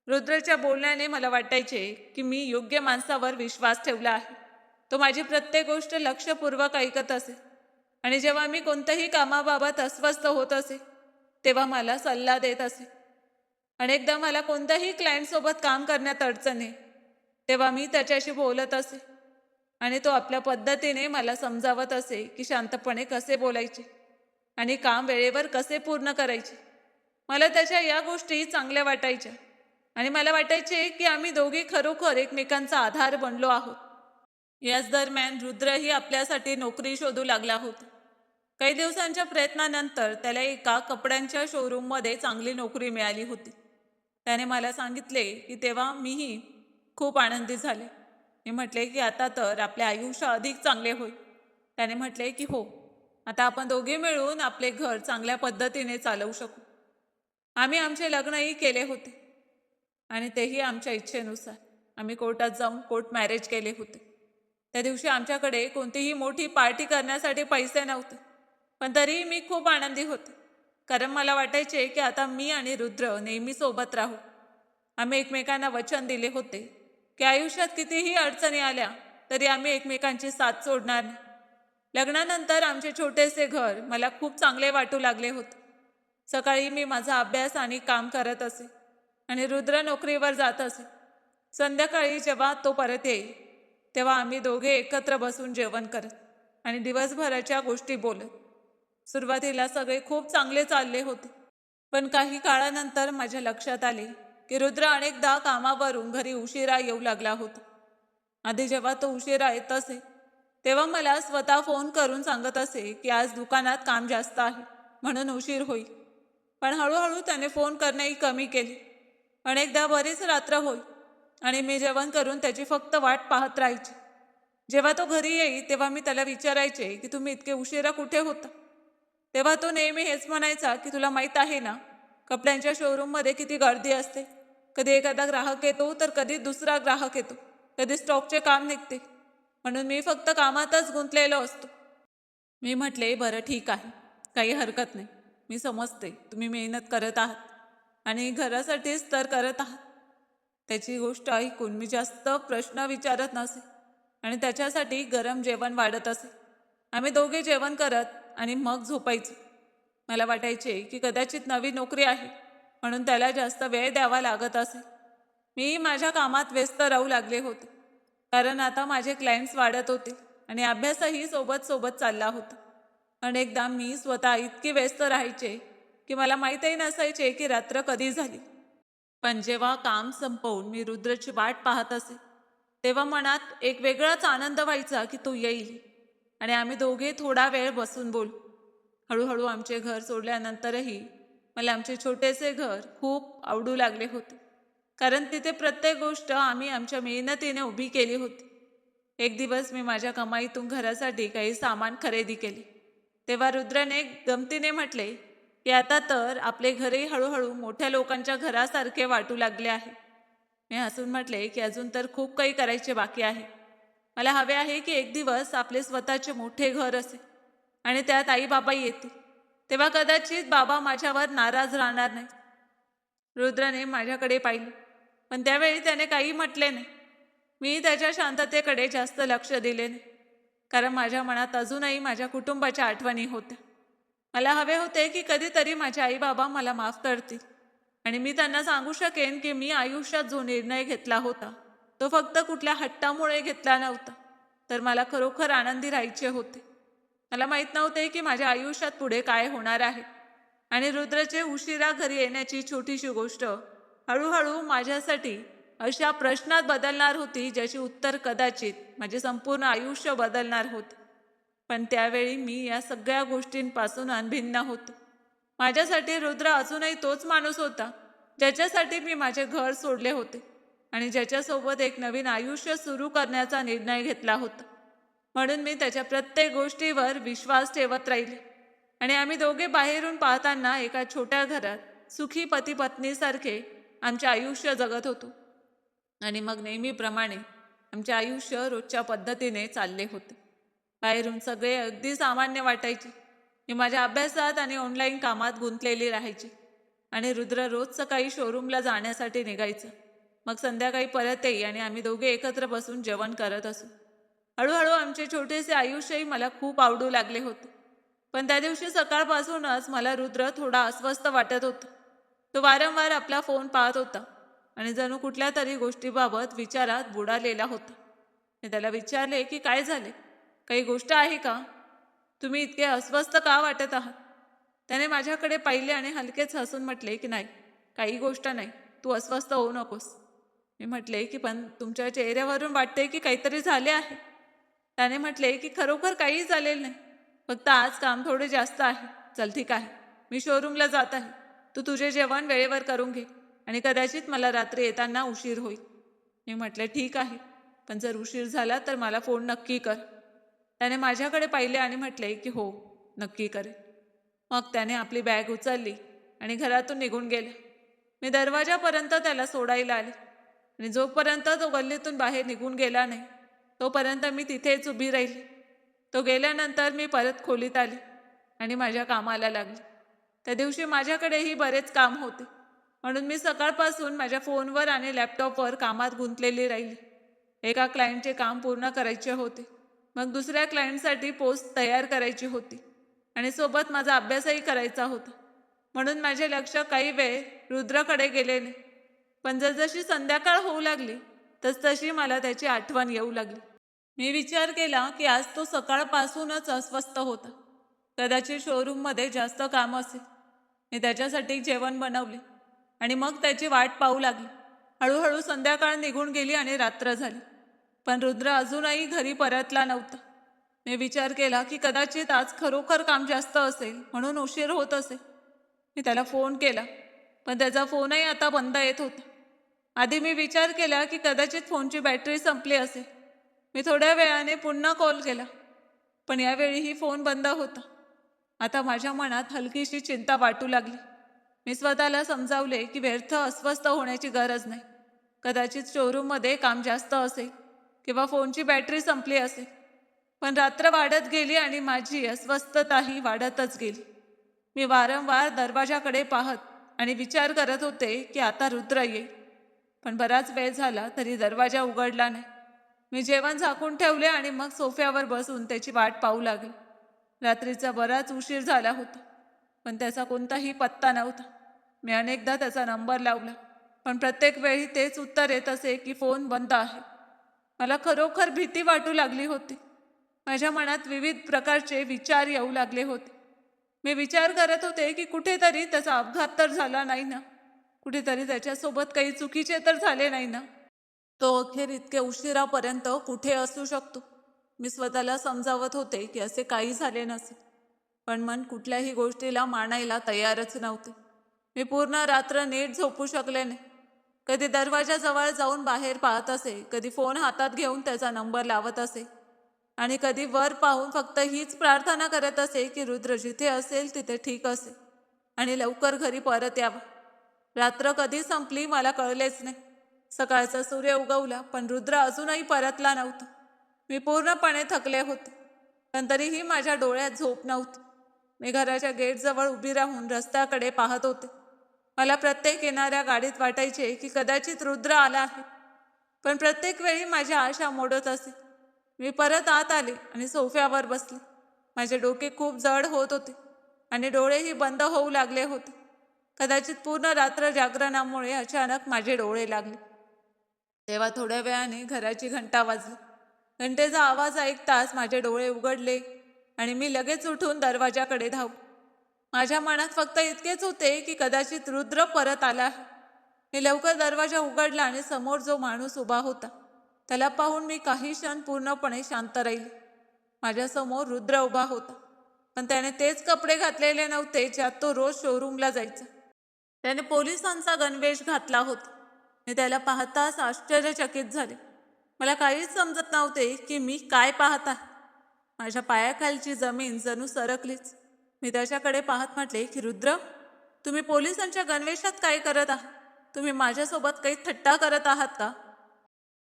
रुद्रच्या बोलण्याने मला वाटायचे की मी योग्य माणसावर विश्वास ठेवला आहे. तो माझी प्रत्येक गोष्ट लक्षपूर्वक ऐकत असे आणि जेव्हा मी कोणत्याही कामाबाबत अस्वस्थ होत असे तेव्हा मला सल्ला देत असे. अनेकदा मला कोणत्याही क्लायंटसोबत काम करण्यात अडचण आहे तेव्हा मी त्याच्याशी बोलत असे आणि तो आपल्या पद्धतीने मला समजावत असे की शांतपणे कसे बोलायचे आणि काम वेळेवर कसे पूर्ण करायचे. मला त्याच्या या गोष्टी चांगल्या वाटायच्या आणि मला वाटायचे की आम्ही दोघे खरोखर एकमेकांचा आधार बनलो आहोत. याच दरम्यान रुद्रही आपल्यासाठी नोकरी शोधू लागला होता. काही दिवसांच्या प्रयत्नानंतर त्याला एका कपड्यांच्या शोरूममध्ये चांगली नोकरी मिळाली होती. त्याने मला सांगितले की तेव्हा मीही खूप आनंदी झाले. मी म्हटले की आता तर आपले आयुष्य अधिक चांगले होईल. त्याने म्हटले की हो, आता आपण दोघे मिळून आपले घर चांगल्या पद्धतीने चालवू शकू. आम्ही आमचे लग्नही केले होते आणि तेही आमच्या इच्छेनुसार. आम्ही कोर्टात जाऊन कोर्ट मॅरेज केले होते. त्या दिवशी आमच्याकडे कोणतीही मोठी पार्टी करण्यासाठी पैसे नव्हते, पण तरीही मी खूप आनंदी होते, कारण मला वाटायचे की आता मी आणि रुद्र नेहमी सोबत राहू. आम्ही एकमेकांना वचन दिले होते की आयुष्यात कितीही अडचणी आल्या तरी आम्ही एकमेकांची साथ सोडणार नाही. लग्नानंतर आमचे छोटेसे घर मला खूप चांगले वाटू लागले होते. सकाळी मी माझा अभ्यास आणि काम करत असे आणि रुद्र नोकरीवर जात असे. संध्याकाळी जेव्हा तो परत येईल तेव्हा आम्ही दोघे एकत्र बसून जेवण करत आणि दिवसभराच्या गोष्टी बोलत. सुरुवातीला सगळे खूप चांगले चालले होते, पण काही काळानंतर माझ्या लक्षात आले की रुद्र अनेकदा कामावरून घरी उशिरा येऊ लागला होता. आधी जेव्हा तो उशिरा येत असे तेव्हा मला स्वतः फोन करून सांगत असे की आज दुकानात काम जास्त आहे म्हणून उशीर होईल. पण हळूहळू त्याने फोन करणेही कमी केले. अनेकदा बरीच रात्र होई आणि मी जेवण करून त्याची फक्त वाट पाहत राहायची. जेव्हा तो घरी येई तेव्हा मी त्याला विचारायचे की तुम्ही इतके उशिरा कुठे होता. तेव्हा तो नेहमी हेच म्हणायचा की तुला माहीत आहे ना, कपड्यांच्या शोरूममध्ये किती गर्दी असते. कधी एखादा ग्राहक येतो तर कधी दुसरा ग्राहक येतो, कधी स्टॉकचे काम निघते, म्हणून मी फक्त कामातच गुंतलेलो असतो. मी म्हटले बरं ठीक आहे, काही हरकत नाही. मी समजते तुम्ही मेहनत करत आहात आणि घरासाठीच तर करत आहात. त्याची गोष्ट ऐकून मी जास्त प्रश्न विचारत नसे आणि त्याच्यासाठी गरम जेवण वाढत असे. आम्ही दोघे जेवण करत आणि मग झोपायचो. मला वाटायचे की कदाचित नवी नोकरी आहे म्हणून त्याला जास्त वेळ द्यावा लागत असे. मी माझ्या कामात व्यस्त राहू लागले होते, कारण आता माझे क्लायंट्स वाढत होते आणि अभ्यासही सोबत सोबत चालला होता. अनेकदा मी स्वतः इतके व्यस्त राहायचे की मला माहीतही नसायचे की रात्र कधी झाली. पण जेव्हा काम संपवून मी रुद्रची वाट पाहत असे तेव्हा मनात एक वेगळाच आनंद व्हायचा की तो येईल आणि आम्ही दोघे थोडा वेळ बसून बोलू. हळूहळू आमचे घर सोडल्यानंतरही मला आमचे छोटेसे घर खूप आवडू लागले होते, कारण तिथे प्रत्येक गोष्ट आम्ही आमच्या मेहनतीने उभी केली होती. एक दिवस मी माझ्या कमाईतून घरासाठी काही सामान खरेदी केले तेव्हा रुद्रने गमतीने म्हटले की आता तर आपले घरही हळूहळू मोठ्या लोकांच्या घरासारखे वाटू लागले आहे. मी हसून म्हटले की अजून तर खूप काही करायचे बाकी आहे. मला हवे आहे की एक दिवस आपले स्वतःचे मोठे घर असेल आणि त्यात आई बाबा येतील, तेव्हा कदाचित बाबा माझ्यावर नाराज राहणार नाही. रुद्रने माझ्याकडे पाहिले, पण त्यावेळी त्याने काही म्हटले नाही. मी त्याच्या शांततेकडे जास्त लक्ष दिले नाही, कारण माझ्या मनात अजूनही माझ्या कुटुंबाच्या आठवणी होत्या. मला हवे होते की कधीतरी माझे आई बाबा मला माफ करतील आणि मी त्यांना सांगू शकेन की मी आयुष्यात जो निर्णय घेतला होता तो फक्त कुठल्या हट्टामुळे घेतला नव्हता, तर मला खरोखर आनंदी राहायचे होते. मला माहीत नव्हते की माझ्या आयुष्यात पुढे काय होणार आहे आणि रुद्रचे उशिरा घरी येण्याची छोटीशी गोष्ट हळूहळू माझ्यासाठी अशा प्रश्नात बदलणार होती ज्याची उत्तर कदाचित माझे संपूर्ण आयुष्य बदलणार होते. पण त्यावेळी मी या सगळ्या गोष्टींपासून अनभिन्न होते. माझ्यासाठी रुद्र अजूनही तोच माणूस होता ज्याच्यासाठी मी माझे घर सोडले होते आणि ज्याच्यासोबत एक नवीन आयुष्य सुरू करण्याचा निर्णय घेतला होता. म्हणून मी त्याच्या प्रत्येक गोष्टीवर विश्वास ठेवत राहिले आणि आम्ही दोघे बाहेरून पाहताना एका छोट्या घरात सुखी पती पत्नीसारखे आमचे आयुष्य जगत होतो. आणि मग नेहमीप्रमाणे आमचे आयुष्य रोजच्या पद्धतीने चालले होते. बाहेरून सगळे अगदी सामान्य वाटायचे, मी माझ्या अभ्यासात आणि ऑनलाईन कामात गुंतलेली राहायची आणि रुद्र रोज सकाळी शोरूमला जाण्यासाठी निघायचं. मग संध्याकाळी परत येई आणि आम्ही दोघे एकत्र बसून जेवण करत असू. हळूहळू आमचे छोटेसे आयुष्यही मला खूप आवडू लागले होते. पण त्या दिवशी सकाळपासूनच मला रुद्र थोडा अस्वस्थ वाटत होता. तो वारंवार आपला फोन पाहत होता आणि जणू कुठल्या तरी गोष्टीबाबत विचारात बुडालेला होता. मी त्याला विचारले की काय झाले, काही गोष्ट आहे का, तुम्ही इतके अस्वस्थ का वाटत आहात. त्याने माझ्याकडे पाहिले आणि हलकेच हसून म्हटले की नाही, काही गोष्ट नाही, तू अस्वस्थ होऊ नकोस. मी म्हटले की पण तुमच्या चेहऱ्यावरून वाटते की काहीतरी झाले आहे. त्याने म्हटले की खरोखर काही झालेलं नाही, फक्त आज काम थोडे जास्त आहे. चल ठीक आहे, मी शोरूमला जात आहे, तू तुझे जेवण वेळेवर करून घे आणि कदाचित मला रात्री येताना उशीर होईल. मी म्हटले ठीक आहे, पण जर उशीर झाला तर मला फोन नक्की कर. त्याने माझ्याकडे पाहिले आणि म्हटले की हो, नक्की करेल. मग त्याने आपली बॅग उचलली आणि घरातून निघून गेला. मी दरवाजापर्यंत त्याला सोडायला आले आणि जोपर्यंत तो गल्लीतून बाहेर निघून गेला नाही तोपर्यंत मी तिथेच उभी राहिली. तो गेल्यानंतर मी परत खोलीत आले आणि माझ्या कामाला लागले. त्या दिवशी माझ्याकडेही बरेच काम होते, म्हणून मी सकाळपासून माझ्या फोनवर आणि लॅपटॉपवर कामात गुंतलेली राहिली. एका क्लायंटचे काम पूर्ण करायचे होते, मग दुसऱ्या क्लायंटसाठी पोस्ट तयार करायची होती आणि सोबत माझा अभ्यासही करायचा होता. म्हणून माझे लक्ष काही वेळ रुद्रकडे गेले नाही. पण जसजशी संध्याकाळ होऊ लागली तसतशी मला त्याची आठवण येऊ लागली. मी विचार केला की आज तो सकाळपासूनच अस्वस्थ होता. कदाचित शोरूममध्ये जास्त काम असेल. मी त्याच्यासाठी जेवण बनवले आणि मग त्याची वाट पाहू लागली. हळूहळू संध्याकाळ निघून गेली आणि रात्र झाली, पण रुद्र अजूनही घरी परतला नव्हता. मी विचार केला की कदाचित आज खरोखर काम जास्त असेल म्हणून उशीर होत असेल. मी त्याला फोन केला, पण त्याचा फोनही आता बंद येत होता. आधी मी विचार केला की कदाचित फोनची बॅटरी संपली असेल. मी थोड्या वेळाने पुन्हा कॉल केला, पण यावेळीही फोन बंद होता. आता माझ्या मनात हलकीशी चिंता वाटू लागली. मी स्वतःला समजावले की व्यर्थ अस्वस्थ होण्याची गरज नाही. कदाचित शोरूममध्ये काम जास्त असेल किंवा फोनची बॅटरी संपली असेल. पण रात्र वाढत गेली आणि माझी अस्वस्थताही वाढतच गेली. मी वारंवार दरवाजाकडे पाहत आणि विचार करत होते की आता रुद्र येईल, पण बराच वेळ झाला तरी दरवाजा उघडला नाही. मी जेवण झाकून ठेवले आणि मग सोफ्यावर बसून त्याची वाट पाहू लागले. रात्रीचा बराच उशीर झाला होता, पण त्याचा कोणताही पत्ता नव्हता. मी अनेकदा त्याचा नंबर लावला, पण प्रत्येक वेळी तेच उत्तर येत असे की फोन बंद आहे. मला खरोखर भीती वाटू लागली होती. माझ्या मनात विविध प्रकारचे विचार येऊ लागले होते. मी विचार करत होते की कुठेतरी त्याचा अपघात तर झाला नाही ना, कुठेतरी त्याच्यासोबत काही चुकीचे तर झाले नाही ना. तो अखेर इतके उशिरापर्यंत कुठे असू शकतो. मी स्वतःला समजावत होते की असे काही झाले नसेल, पण मन कुठल्याही गोष्टीला मानायला तयारच नव्हते. मी पूर्ण रात्र नीट झोपू शकले नाही. कधी दरवाजाजवळ जाऊन बाहेर पाहत असे, कधी फोन हातात घेऊन त्याचा नंबर लावत असे आणि कधी वर पाहून फक्त हीच प्रार्थना करत असे की रुद्र जिथे असेल तिथे ठीक असेल आणि लवकर घरी परत यावा. रात्र कधी संपली मला कळलेच नाही. सकाळचा सूर्य उगवला, पण रुद्र अजूनही परतला नव्हता. मी पूर्णपणे थकले होते, पण तरीही माझ्या डोळ्यात झोप नव्हती. मी घराच्या गेटजवळ उभी राहून रस्त्याकडे पाहत होते. मला प्रत्येक येणाऱ्या गाडीत वाटायचे की कदाचित रुद्र आला आहे, पण प्रत्येक वेळी माझ्या आशा मोडत असे. मी परत आत आले आणि सोफ्यावर बसले. माझे डोके खूप जड होत होते आणि डोळेही बंद होऊ लागले होते. कदाचित पूर्ण रात्र जागरणामुळे अचानक माझे डोळे लागले. तेव्हा थोड्या वेळाने घराची घंटा वाजली. घंटेचा आवाज ऐकताच माझे डोळे उघडले आणि मी लगेच उठून दरवाजाकडे धावले. माझ्या मनात फक्त इतकेच होते की कदाचित रुद्र परत आला आहे. मी लवकर दरवाजा उघडला आणि समोर जो माणूस उभा होता त्याला पाहून मी काही क्षण पूर्णपणे शांत राहिले. माझ्यासमोर रुद्र उभा होता, पण त्याने तेच कपडे घातलेले नव्हते ज्यात तो रोज शोरूमला जायचा. त्याने पोलिसांचा गणवेश घातला होता. मी त्याला पाहताच आश्चर्यचकित झाले. मला काहीच समजत नव्हते की मी काय पाहत आहे. माझ्या पायाखालची जमीन जणू सरकलीच. मी त्याच्याकडे पाहत म्हटले की रुद्र, तुम्ही पोलिसांच्या गणवेशात काय करत आहात? तुम्ही माझ्यासोबत काही थट्टा करत आहात का?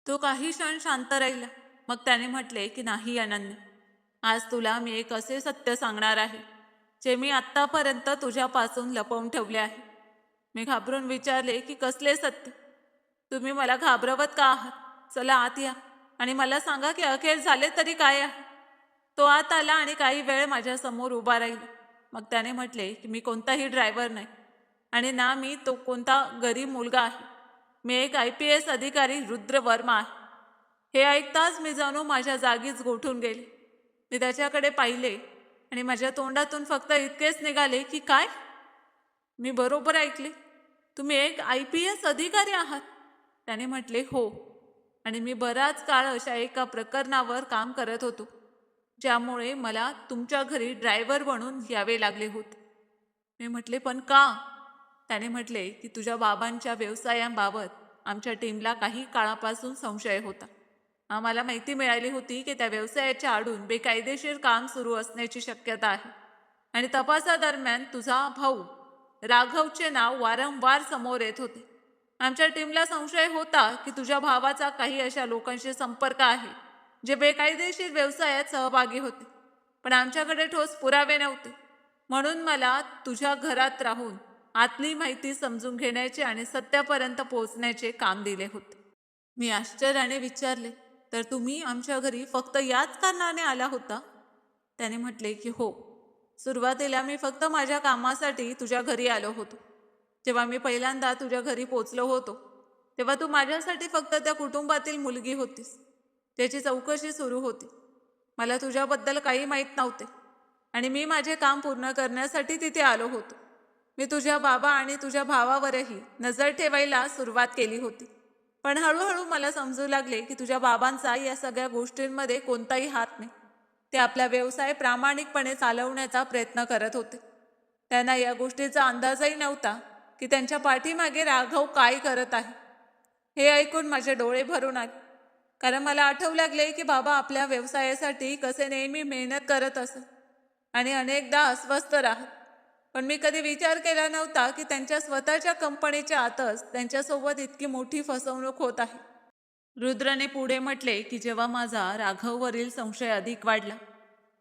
तो काही क्षण शांत राहिला. मग त्याने म्हटले की नाही अनन्या, आज तुला मी एक असे सत्य सांगणार आहे जे मी आत्तापर्यंत तुझ्यापासून लपवून ठेवले आहे. मी घाबरून विचारले की कसले सत्य? तुम्ही मला घाबरवत का आहात? चला आत या आणि मला सांगा की अखेर झाले तरी काय आहे? तो आत आला आणि काही वेळ माझ्यासमोर उभा राहिला. मग त्याने म्हटले की मी कोणताही ड्रायव्हर नाही आणि ना मी तो कोणता गरीब मुलगा आहे. मी एक IPS अधिकारी रुद्र वर्मा आहे. हे ऐकताच मी जणू माझ्या जागीच गोठून गेले. मी त्याच्याकडे पाहिले आणि माझ्या तोंडातून फक्त इतकेच निघाले की काय? मी बरोबर ऐकले? तुम्ही एक IPS अधिकारी आहात? त्याने म्हटले हो. आणि मी बराच काळ अशा एका प्रकरणावर काम करत होतो, ज्यामुळे मला तुमच्या घरी ड्रायव्हर बनून यावे लागले होते. मी म्हटले पण का? त्याने म्हटले की तुझ्या बाबांच्या व्यवसायांबाबत आमच्या टीमला काही काळापासून संशय होता. आम्हाला माहिती मिळाली होती की त्या व्यवसायाच्या आडून बेकायदेशीर काम सुरू असण्याची शक्यता आहे आणि तपासादरम्यान तुझा भाऊ राघवचे नाव वारंवार समोर येत होते. आमच्या टीमला संशय होता की तुझ्या भावाचा काही अशा लोकांशी संपर्क आहे जे बेकायदेशीर व्यवसायात सहभागी होते, पण आमच्याकडे ठोस पुरावे नव्हते. म्हणून मला तुझ्या घरात राहून आतली माहिती समजून घेण्याचे आणि सत्यापर्यंत पोहोचण्याचे काम दिले होते. मी आश्चर्याने विचारले, तर तुम्ही आमच्या घरी फक्त याच कारणाने आला होता? त्याने म्हटले की हो. सुरुवातीला मी फक्त माझ्या कामासाठी तुझ्या घरी आलो होतो. जेव्हा मी पहिल्यांदा तुझ्या घरी पोचलो होतो, तेव्हा तू माझ्यासाठी फक्त त्या कुटुंबातील मुलगी होतीस. त्याची चौकशी सुरू होती. मला तुझ्याबद्दल काही माहीत नव्हते आणि मी माझे काम पूर्ण करण्यासाठी तिथे आलो होतो. मी तुझ्या बाबा आणि तुझ्या भावावरही नजर ठेवायला सुरुवात केली होती, पण हळूहळू मला समजू लागले की तुझ्या बाबांचा या सगळ्या गोष्टींमध्ये कोणताही हात नाही. ते आपला व्यवसाय प्रामाणिकपणे चालवण्याचा प्रयत्न करत होते. त्यांना या गोष्टीचा अंदाजही नव्हता की त्यांच्या पाठीमागे राघव काय करत आहे. हे ऐकून माझे डोळे भरून आले, कारण मला आठवू लागले की बाबा आपल्या व्यवसायासाठी कसे नेहमी मेहनत करत असत आणि अनेकदा अस्वस्थ राहत. पण मी कधी विचार केला नव्हता की त्यांच्या स्वतःच्या कंपनीच्या आतच त्यांच्यासोबत इतकी मोठी फसवणूक होत आहे. रुद्रने पुढे म्हटले की जेव्हा माझा राघववरील संशय अधिक वाढला,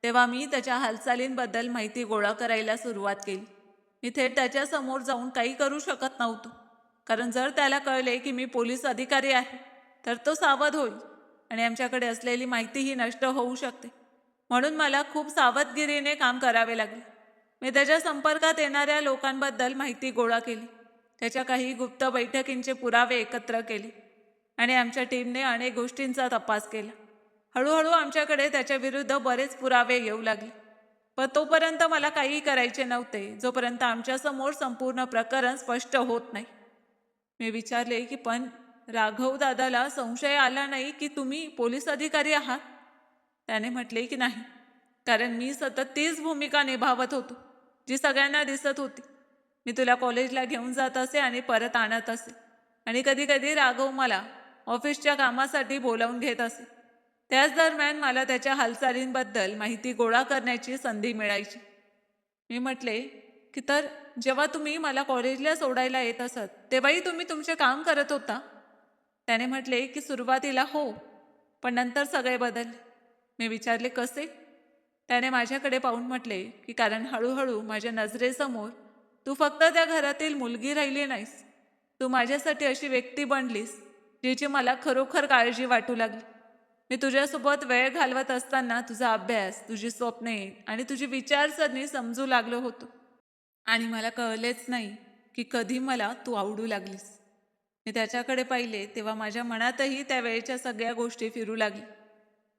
तेव्हा मी त्याच्या हालचालींबद्दल माहिती गोळा करायला सुरुवात केली. मी थेट त्याच्यासमोर जाऊन काही करू शकत नव्हतो, कारण जर त्याला कळले की मी पोलीस अधिकारी आहे तर तो सावध होईल आणि आमच्याकडे असलेली माहितीही नष्ट होऊ शकते. म्हणून मला खूप सावधगिरीने काम करावे लागले. मी त्याच्या संपर्कात येणाऱ्या लोकांबद्दल माहिती गोळा केली, त्याच्या काही गुप्त बैठकींचे पुरावे एकत्र केले आणि आमच्या टीमने अनेक गोष्टींचा तपास केला. हळूहळू आमच्याकडे त्याच्या विरुद्ध बरेच पुरावे येऊ लागले, पण तोपर्यंत मला काही करायचे नव्हते जोपर्यंत आमच्यासमोर संपूर्ण प्रकरण स्पष्ट होत नाही. मी विचारले की पण राघव दादाला संशय आला नाही की तुम्ही पोलीस अधिकारी आहात? त्याने म्हटले की नाही, कारण मी सतत तीच भूमिका निभावत होतो जी सगळ्यांना दिसत होती. मी तुला कॉलेजला घेऊन जात असे आणि परत आणत असे आणि कधी कधी राघव मला ऑफिसच्या कामासाठी बोलावून घेत असे. त्याच दरम्यान मला त्याच्या हालचालींबद्दल माहिती गोळा करण्याची संधी मिळायची. मी म्हटले की तर जेव्हा तुम्ही मला कॉलेजला सोडायला येत असत तेव्हाही तुम्ही तुमचे काम करत होता? त्याने म्हटले की सुरुवातीला हो, पण नंतर सगळे बदलले. मी विचारले कसे? त्याने माझ्याकडे पाहून म्हटले की कारण हळूहळू माझ्या नजरेसमोर तू फक्त त्या घरातील मुलगी राहिली नाहीस, तू माझ्यासाठी अशी व्यक्ती बनलीस जिची मला खरोखर काळजी वाटू लागली. मी तुझ्यासोबत वेळ घालवत असताना तुझा अभ्यास, तुझी स्वप्ने आणि तुझी विचारसरणी समजू लागलो होतो आणि मला कळलेच नाही की कधी मला तू आवडू लागलीस. मी त्याच्याकडे पाहिले तेव्हा माझ्या मनातही त्या वेळेच्या सगळ्या गोष्टी फिरू लागल्या,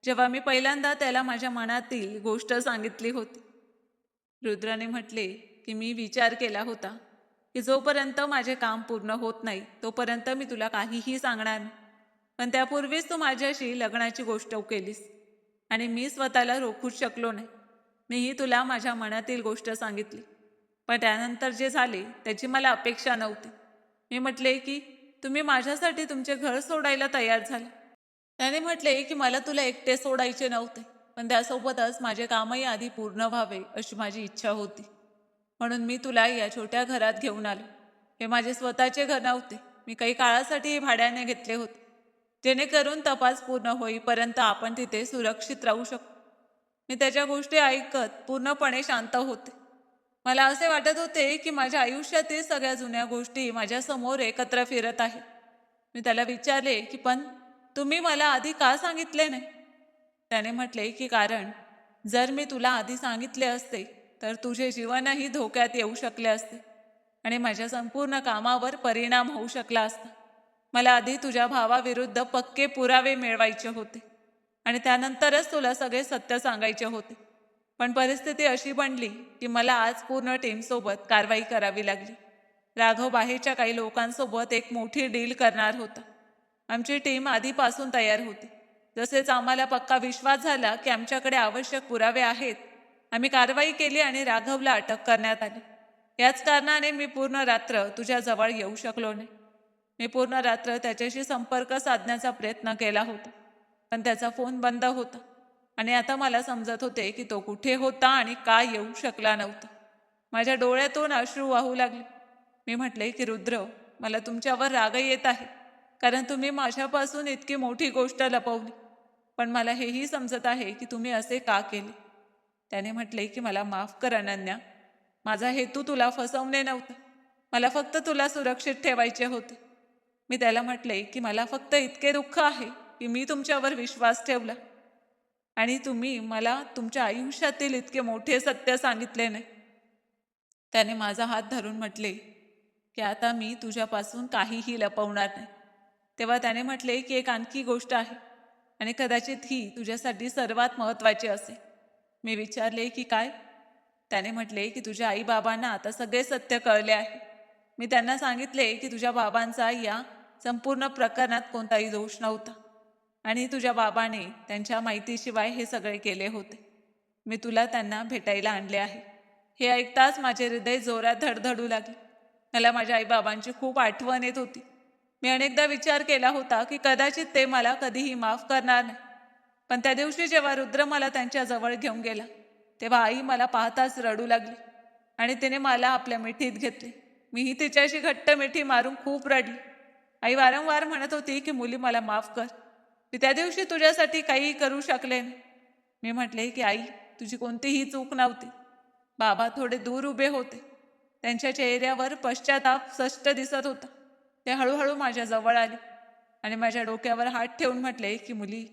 जेव्हा मी पहिल्यांदा त्याला माझ्या मनातील गोष्ट सांगितली होती. रुद्राने म्हटले की मी विचार केला होता की जोपर्यंत माझे काम पूर्ण होत नाही तोपर्यंत मी तुला काहीही सांगणार नाही, पण त्यापूर्वीच तू माझ्याशी लग्नाची गोष्ट केलीस आणि मी स्वतःला रोखूच शकलो नाही. मीही तुला माझ्या मनातील गोष्ट सांगितली, पण त्यानंतर जे झाले त्याची मला अपेक्षा नव्हती. मी म्हटले की तुम्ही माझ्यासाठी तुमचे घर सोडायला तयार झाले. त्याने म्हटले की मला तुला एकटे सोडायचे नव्हते, पण त्यासोबतच माझे कामही आधी पूर्ण व्हावे अशी माझी इच्छा होती. म्हणून मी तुला या छोट्या घरात घेऊन आलो. हे माझे स्वतःचे घर नव्हते, मी काही काळासाठी भाड्याने घेतले होते, जेणेकरून तपास पूर्ण होईपर्यंत आपण तिथे सुरक्षित राहू शकतो. मी त्याच्या गोष्टी ऐकत पूर्णपणे शांत होते. मला असे वाटत होते की माझ्या आयुष्यातील सगळ्या जुन्या गोष्टी माझ्यासमोर एकत्र फिरत आहेत. मी त्याला विचारले की पण तुम्ही मला आधी का सांगितले नाही? त्याने म्हटले की कारण जर मी तुला आधी सांगितले असते तर तुझे जीवनही धोक्यात येऊ शकले असते आणि माझ्या संपूर्ण कामावर परिणाम होऊ शकला असता. मला आधी तुझ्या भावाविरुद्ध पक्के पुरावे मिळवायचे होते आणि त्यानंतरच तुला सगळे सत्य सांगायचे होते. पण परिस्थिती अशी बनली की मला आज पूर्ण टीमसोबत कारवाई करावी लागली. राघव बाहेरच्या काही लोकांसोबत एक मोठी डील करणार होता. आमची टीम आधीपासून तयार होती. जसेच आम्हाला पक्का विश्वास झाला की आमच्याकडे आवश्यक पुरावे आहेत, आम्ही कारवाई केली आणि राघवला अटक करण्यात आली. याच कारणाने मी पूर्ण रात्र तुझ्या जवळ येऊ शकलो नाही. मी पूर्ण रात्र त्याच्याशी संपर्क साधण्याचा प्रयत्न केला होता, पण त्याचा फोन बंद होता आणि आता मला समजत होते की तो कुठे होता आणि का येऊ शकला नव्हता. माझ्या डोळ्यातून अश्रू वाहू लागले. मी म्हटले की रुद्र, मला तुमच्यावर राग येत आहे, कारण तुम्ही माझ्यापासून इतकी मोठी गोष्ट लपवली. पण मला हेही समजत आहे की तुम्ही असे का केले. त्याने म्हटले की मला माफ कर अनन्या, माझा हेतू तुला फसवणे नव्हता. मला फक्त तुला सुरक्षित ठेवायचे होते. मी त्याला म्हटले की मला फक्त इतके दुःख आहे की मी तुमच्यावर विश्वास ठेवला आणि तुम्ही मला तुमच्या आयुष्यातील इतके मोठे सत्य सांगितले नाही. त्याने माझा हात धरून म्हटले की आता मी तुझ्यापासून काहीही लपवणार नाही. तेव्हा त्याने म्हटले की एक आणखी गोष्ट आहे आणि कदाचित ही तुझ्यासाठी सर्वात महत्त्वाची असेल. मी विचारले की काय? त्याने म्हटले की तुझ्या आईबाबांना आता सगळे सत्य कळले आहे. मी त्यांना सांगितले की तुझ्या बाबांचा या संपूर्ण प्रकरणात कोणताही दोष नव्हता आणि तुझ्या बाबाने त्यांच्या माहितीशिवाय हे सगळे केले होते. मी तुला त्यांना भेटायला आणले आहे. हे ऐकताच माझे हृदय जोरात धडधडू लागले. मला माझ्या आईबाबांची खूप आठवण येत होती. मी अनेकदा विचार केला होता की कदाचित ते मला कधीही माफ करणार नाही. पण त्या दिवशी जेव्हा रुद्र मला त्यांच्या जवळ घेऊन गेला तेव्हा आई मला पाहताच रडू लागली आणि तिने मला आपल्या मिठीत घेतले. मीही तिच्याशी घट्ट मिठी मारून खूप रडली. आई वारंवार म्हणत होती की मुली मला माफ कर, मी त्या दिवशी तुझ्यासाठी काही करू शकले नाही. मी म्हटले की आई, तुझी कोणतीही चूक नव्हती. बाबा थोडे दूर उभे होते. त्यांच्या चेहऱ्यावर पश्चाताप स्पष्ट दिसत होता. ते हळूहळू माझ्या जवळ आले आणि माझ्या डोक्यावर हात ठेवून म्हटले की मुली,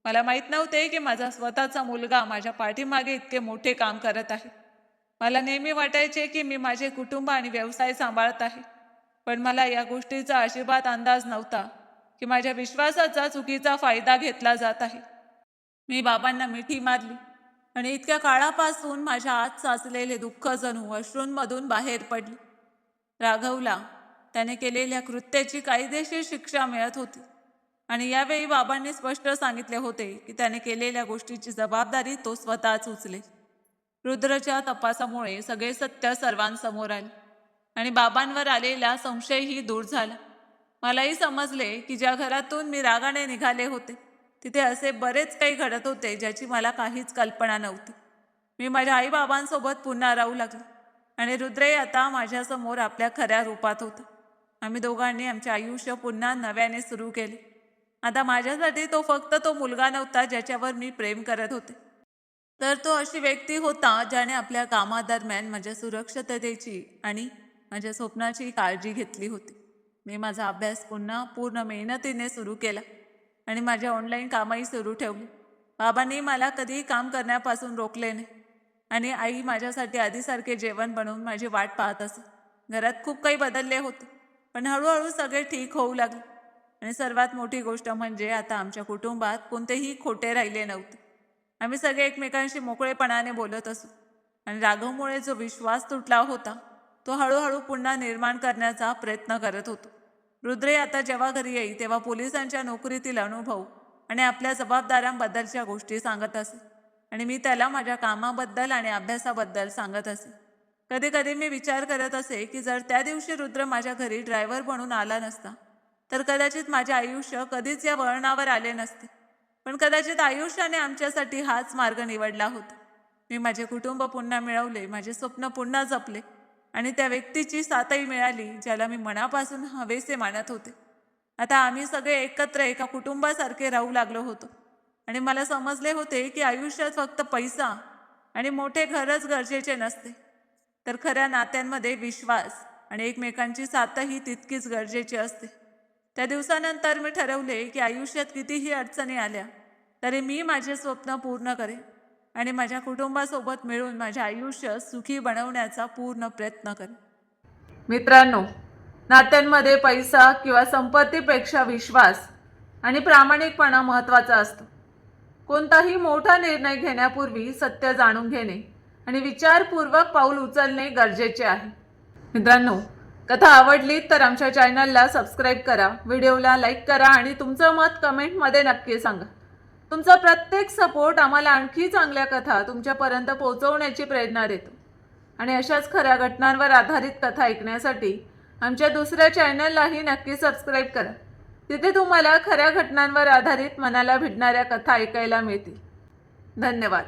मला माहीत नव्हते की माझा स्वतःचा मुलगा माझ्या पाठीमागे इतके मोठे काम करत आहे. मला नेहमी वाटायचे की मी माझे कुटुंब आणि व्यवसाय सांभाळत आहे, पण मला या गोष्टीचा अजिबात अंदाज नव्हता की माझ्या विश्वासाचा चुकीचा फायदा घेतला जात आहे. मी बाबांना मिठी मारली आणि इतक्या काळापासून माझ्या आत साचलेले दुःख जणू अश्रूंमधून बाहेर पडले. राघवला त्याने केलेल्या कृत्याची कायदेशीर शिक्षा मिळत होती आणि यावेळी बाबांनी स्पष्ट सांगितले होते की त्याने केलेल्या गोष्टीची जबाबदारी तो स्वतःच उचले. रुद्रच्या तपासामुळे सगळे सत्य सर्वांसमोर आले आणि बाबांवर आलेला संशयही दूर झाला. मलाही समजले की ज्या घरातून मी रागाने निघाले होते तिथे असे बरेच काही घडत होते ज्याची मला काहीच कल्पना नव्हती. मी माझ्या आईबाबांसोबत पुन्हा राहू लागले आणि रुद्रही आता माझ्यासमोर आपल्या खऱ्या रूपात होता. आम्ही दोघांनी आमचे आयुष्य पुन्हा नव्याने सुरू केले. आता माझ्यासाठी तो फक्त तो मुलगा नव्हता ज्याच्यावर मी प्रेम करत होते, तर तो अशी व्यक्ती होता ज्याने आपल्या कामादरम्यान माझ्या सुरक्षिततेची आणि माझ्या स्वप्नाची काळजी घेतली होती. मी माझा अभ्यास पुन्हा पूर्ण मेहनतीने सुरू केला आणि माझे ऑनलाईन कामही सुरू ठेवले. बाबांनी मला कधीही काम करण्यापासून रोखले नाही आणि आई माझ्यासाठी आधीसारखे जेवण बनवून माझी वाट पाहत असे. घरात खूप काही बदलले होते, पण हळूहळू सगळे ठीक होऊ लागले आणि सर्वात मोठी गोष्ट म्हणजे आता आमच्या कुटुंबात कोणतेही खोटे राहिले नव्हते. आम्ही सगळे एकमेकांशी मोकळेपणाने बोलत असू आणि राघवमुळे जो विश्वास तुटला होता तो हळूहळू पुन्हा निर्माण करण्याचा प्रयत्न करत होतो. रुद्रे आता जेव्हा घरी येई तेव्हा पोलिसांच्या नोकरीतील अनुभव आणि आपल्या जबाबदाऱ्यांबद्दलच्या गोष्टी सांगत असे आणि मी त्याला माझ्या कामाबद्दल आणि अभ्यासाबद्दल सांगत असे. कधी कधी मी विचार करत असे की जर त्या दिवशी रुद्र माझ्या घरी ड्रायव्हर बनून आला नसता तर कदाचित माझे आयुष्य कधीच या वळणावर आले नसते. पण कदाचित आयुष्याने आमच्यासाठी हाच मार्ग निवडला होता. मी माझे कुटुंब पुन्हा मिळवले, माझे स्वप्न पुन्हा जपले आणि त्या व्यक्तीची साथही मिळाली ज्याला मी मनापासून हवेसे मानत होते. आता आम्ही सगळे एकत्र एका कुटुंबासारखे राहू लागलो होतो आणि मला समजले होते की आयुष्यात फक्त पैसा आणि मोठे घरच गरजेचे नसते, तर खऱ्या नात्यांमध्ये विश्वास आणि एकमेकांची साथही तितकीच गरजेची असते. त्या दिवसानंतर मी ठरवले की आयुष्यात कितीही अडचणी आल्या तरी मी माझे स्वप्न पूर्ण करेन आणि माझ्या कुटुंबासोबत मिळून माझे आयुष्य सुखी बनवण्याचा पूर्ण प्रयत्न करेन. मित्रांनो, नात्यांमध्ये पैसा किंवा संपत्तीपेक्षा विश्वास आणि प्रामाणिकपणा महत्त्वाचा असतो. कोणताही मोठा निर्णय घेण्यापूर्वी सत्य जाणून घेणे आणि विचारपूर्वक पाऊल उचलणे गरजेचे आहे. मित्रांनो, कथा आवडली तर आमच्या चॅनलला सबस्क्राईब करा, व्हिडिओला लाईक करा आणि तुमचं मत कमेंटमध्ये नक्की सांगा. तुमचा प्रत्येक सपोर्ट आम्हाला आणखी चांगल्या कथा तुमच्यापर्यंत पोहोचवण्याची प्रेरणा देतो. आणि अशाच खऱ्या घटनांवर आधारित कथा ऐकण्यासाठी आमच्या दुसऱ्या चॅनललाही नक्की सबस्क्राईब करा. तिथे तुम्हाला खऱ्या घटनांवर आधारित मनाला भिडणाऱ्या कथा ऐकायला मिळतील. धन्यवाद.